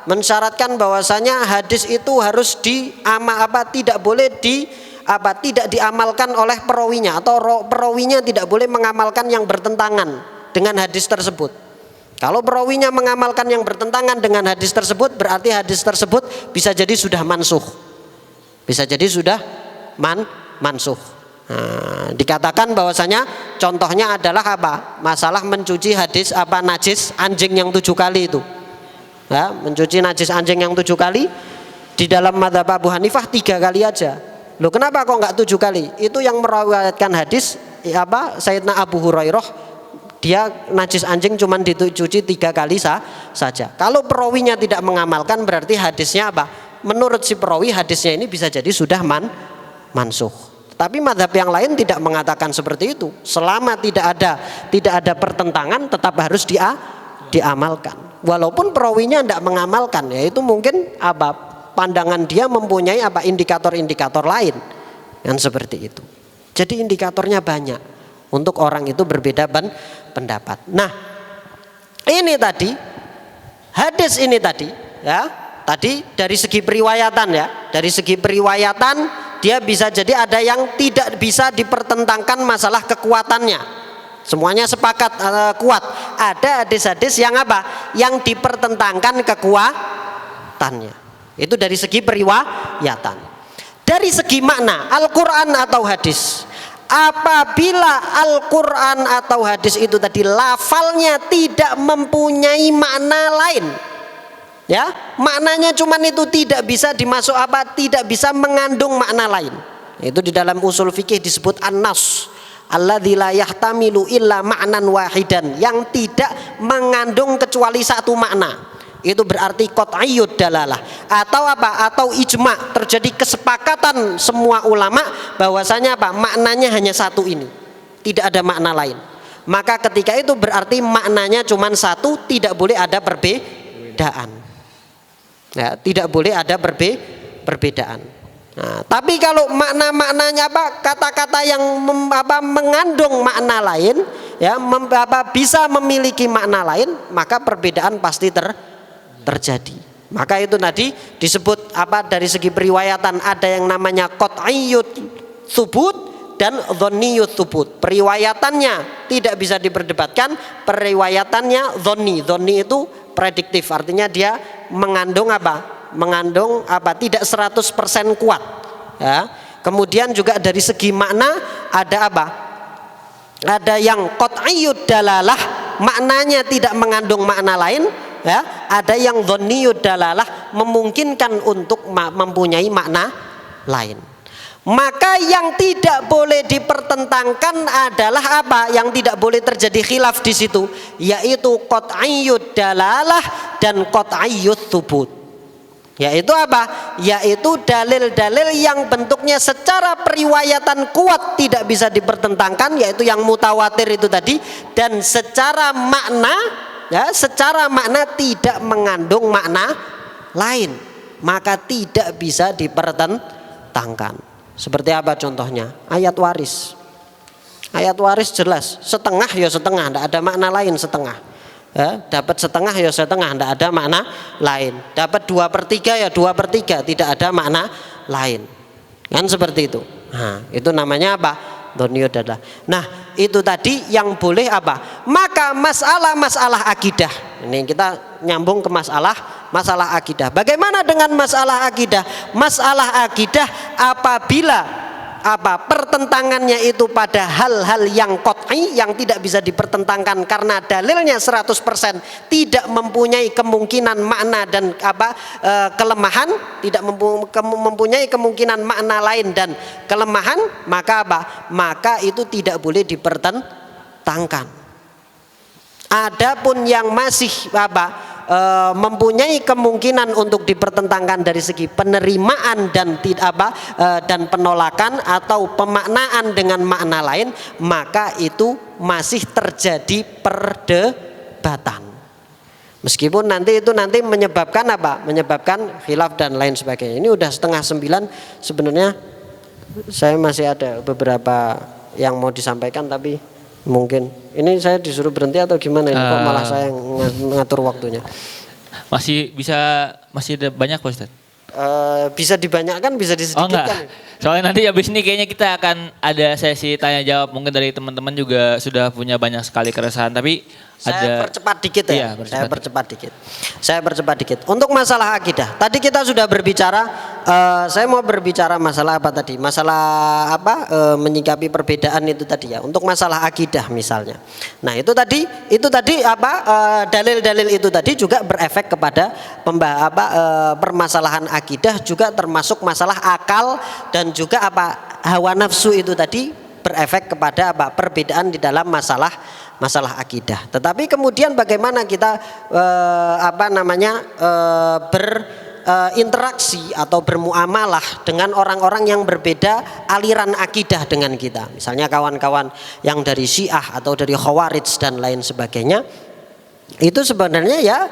mensyaratkan bahwasanya hadis itu harus tidak boleh tidak diamalkan oleh perawinya, atau perawinya tidak boleh mengamalkan yang bertentangan dengan hadis tersebut. Kalau perawinya mengamalkan yang bertentangan dengan hadis tersebut, berarti hadis tersebut bisa jadi sudah mansuh. Mansuh. Nah, dikatakan bahwasanya contohnya adalah masalah mencuci hadis najis anjing yang 7 kali itu. Ya, mencuci najis anjing yang 7 kali. Di dalam mazhab Abu Hanifah 3 kali aja. Loh, kenapa kok enggak 7 kali? Itu yang meriwayatkan hadis Sayyidina Abu Hurairah, dia najis anjing cuma dicuci 3 kali saja. Kalau perawinya tidak mengamalkan, berarti hadisnya menurut si perawi hadisnya ini bisa jadi sudah mansuh. Tapi mazhab yang lain tidak mengatakan seperti itu. Selama tidak ada pertentangan, tetap harus diamalkan. Walaupun perawinya tidak mengamalkan, yaitu mungkin pandangan dia mempunyai indikator-indikator lain yang seperti itu. Jadi indikatornya banyak untuk orang itu berbeda pendapat. Nah, ini tadi hadis ini tadi, ya, tadi dari segi periwayatan, ya, dari segi periwayatan dia bisa jadi ada yang tidak bisa dipertentangkan masalah kekuatannya. Semuanya sepakat kuat. Ada hadis-hadis yang yang dipertentangkan kekuatannya. Itu dari segi periwayatan. Dari segi makna, Al-Quran atau hadis. Apabila Al-Quran atau hadis itu tadi lafalnya tidak mempunyai makna lain, ya, maknanya cuman itu, tidak bisa dimasuk tidak bisa mengandung makna lain. Itu di dalam usul fikih disebut an-nas, alladzi la yahtamilu illa ma'nan wahidan, yang tidak mengandung kecuali satu makna. Itu berarti qat'iyyud dalalah. Atau apa? Atau ijma, terjadi kesepakatan semua ulama bahwasanya apa? Maknanya hanya satu ini. Tidak ada makna lain. Maka ketika itu berarti maknanya cuma satu, tidak boleh ada perbedaan. Ya, tidak boleh ada perbedaan. Nah, tapi kalau maknanya apa? Kata-kata yang mengandung makna lain, ya, bisa memiliki makna lain, maka perbedaan pasti terjadi. Maka itu tadi disebut apa? Dari segi periwayatan ada yang namanya qat'iyyut tsubut dan dhanniyut tsubut. Periwayatannya tidak bisa diperdebatkan, periwayatannya dhanni. Dhanni itu prediktif, artinya dia mengandung apa? Mengandung apa? Tidak 100% kuat. Ya. Kemudian juga dari segi makna ada apa? Ada yang qat'iyyud dalalah, maknanya tidak mengandung makna lain, ya. Ada yang dhanniyud dalalah, memungkinkan untuk mempunyai makna lain. Maka yang tidak boleh dipertentangkan adalah apa? Yang tidak boleh terjadi khilaf di situ, yaitu qat'iyyud dalalah dan qat'iyyut tsubut. Yaitu apa? Yaitu dalil-dalil yang bentuknya secara periwayatan kuat tidak bisa dipertentangkan, yaitu yang mutawatir itu tadi, dan secara makna, ya, secara makna tidak mengandung makna lain, maka tidak bisa dipertentangkan. Seperti apa contohnya? Ayat waris. Ayat waris jelas, setengah ya setengah, tidak ada makna lain setengah. Ya, dapat setengah ya setengah, tidak ada makna lain. Dapat 2/3 ya 2/3, tidak ada makna lain. Kan seperti itu. Nah, itu namanya apa? Dhanniyud dalalah. Nah, itu tadi yang boleh apa? Maka masalah akidah. Ini kita nyambung ke masalah akidah. Bagaimana dengan masalah akidah? Masalah akidah apabila apa? Pertentangannya itu pada hal-hal yang qat'i, yang tidak bisa dipertentangkan karena dalilnya 100% tidak mempunyai kemungkinan makna dan apa? Kelemahan, tidak mempunyai kemungkinan makna lain dan kelemahan, maka apa? Maka itu tidak boleh dipertentangkan. Adapun yang masih apa? Mempunyai kemungkinan untuk dipertentangkan dari segi penerimaan dan dan penolakan atau pemaknaan dengan makna lain, maka itu masih terjadi perdebatan. Meskipun nanti menyebabkan apa? Menyebabkan khilaf dan lain sebagainya. Ini udah 8:30 sebenarnya. Saya masih ada beberapa yang mau disampaikan, tapi mungkin ini saya disuruh berhenti atau gimana ini, kok malah saya ngatur waktunya. Masih ada banyak Pak Ustadz? Bisa dibanyakkan, bisa disedikitkan. Oh enggak, soalnya nanti habis ini kayaknya kita akan ada sesi tanya jawab, mungkin dari teman-teman juga sudah punya banyak sekali keresahan, tapi saya percepat dikit ya. Iya, Saya percepat dikit. Untuk masalah akidah, tadi kita sudah berbicara. Saya mau berbicara masalah apa tadi? Masalah apa? Menyikapi perbedaan itu tadi ya. Untuk masalah akidah misalnya. Nah itu tadi apa? Dalil-dalil itu tadi juga berefek kepada permasalahan akidah, juga termasuk masalah akal dan juga apa? Hawa nafsu itu tadi berefek kepada apa? Perbedaan di dalam masalah akidah. Tetapi kemudian bagaimana kita berinteraksi atau bermuamalah dengan orang-orang yang berbeda aliran akidah dengan kita. Misalnya kawan-kawan yang dari Syiah atau dari Khawarij dan lain sebagainya. Itu sebenarnya ya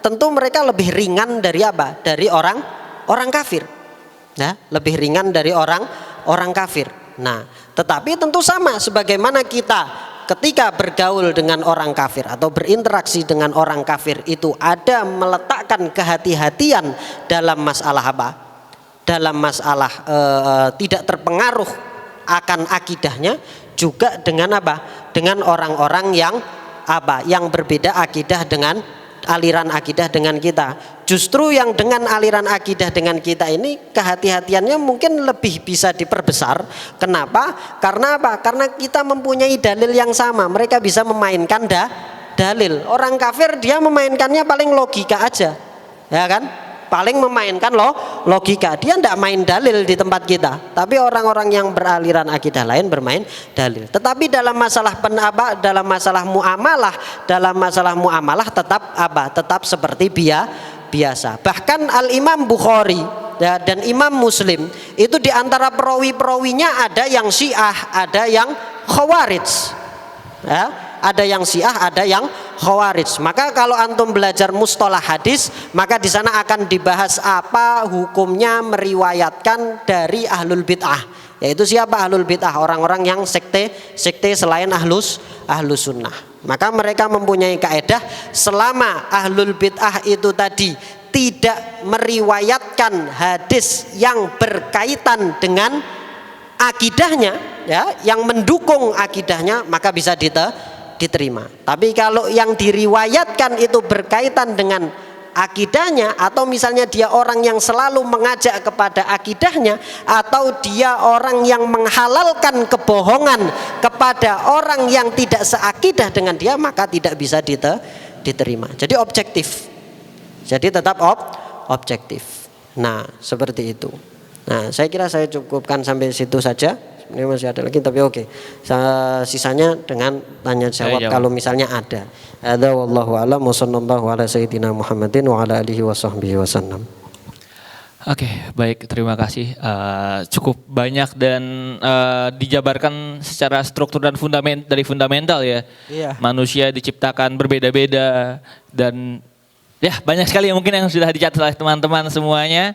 tentu mereka lebih ringan dari apa? Dari orang kafir. Ya, lebih ringan dari orang kafir. Nah, tetapi tentu sama sebagaimana kita ketika bergaul dengan orang kafir atau berinteraksi dengan orang kafir itu ada meletakkan kehati-hatian dalam masalah apa? Dalam masalah tidak terpengaruh akan akidahnya, juga dengan apa? Dengan orang-orang yang apa? Yang berbeda akidah dengan aliran akidah dengan kita. Justru yang dengan aliran akidah dengan kita ini kehati-hatiannya mungkin lebih bisa diperbesar. Kenapa? Karena apa? Karena kita mempunyai dalil yang sama. Mereka bisa memainkan dalil. Orang kafir dia memainkannya paling logika aja, ya kan? paling memainkan logika. Dia tidak main dalil di tempat kita. Tapi orang-orang yang beraliran akidah lain bermain dalil. Tetapi dalam masalah dalam masalah muamalah tetap tetap seperti biasa. Bahkan Al-Imam Bukhari dan Imam Muslim itu di antara perawi-perawinya ada yang Syiah, ada yang Khawarij. Ya, ada yang Syiah, ada yang Khawarij. Maka kalau antum belajar mustalah hadis, maka di sana akan dibahas apa hukumnya meriwayatkan dari ahlul bid'ah. Yaitu siapa ahlul bid'ah? Orang-orang yang sekte selain ahlus sunnah. Maka mereka mempunyai kaedah selama ahlul bid'ah itu tadi tidak meriwayatkan hadis yang berkaitan dengan akidahnya, ya, yang mendukung akidahnya, maka bisa diterima. Tapi kalau yang diriwayatkan itu berkaitan dengan akidahnya, atau misalnya dia orang yang selalu mengajak kepada akidahnya, atau dia orang yang menghalalkan kebohongan kepada orang yang tidak seakidah dengan dia, maka tidak bisa diterima. Jadi objektif. Jadi tetap objektif. Nah, seperti itu. Nah, saya kira saya cukupkan sampai situ saja. Ini masih ada lagi, tapi oke. Sisanya dengan tanya jawab kalau misalnya ada. Hadza wallahu a'lam wa sallallahu ala sayyidina Muhammadin wa ala alihi wa sahbihi wasallam. Oke, baik, terima kasih. Cukup banyak dan dijabarkan secara struktur dan fundamental ya. Iya. Manusia diciptakan berbeda-beda dan ya banyak sekali yang mungkin yang sudah dicatat oleh teman-teman semuanya.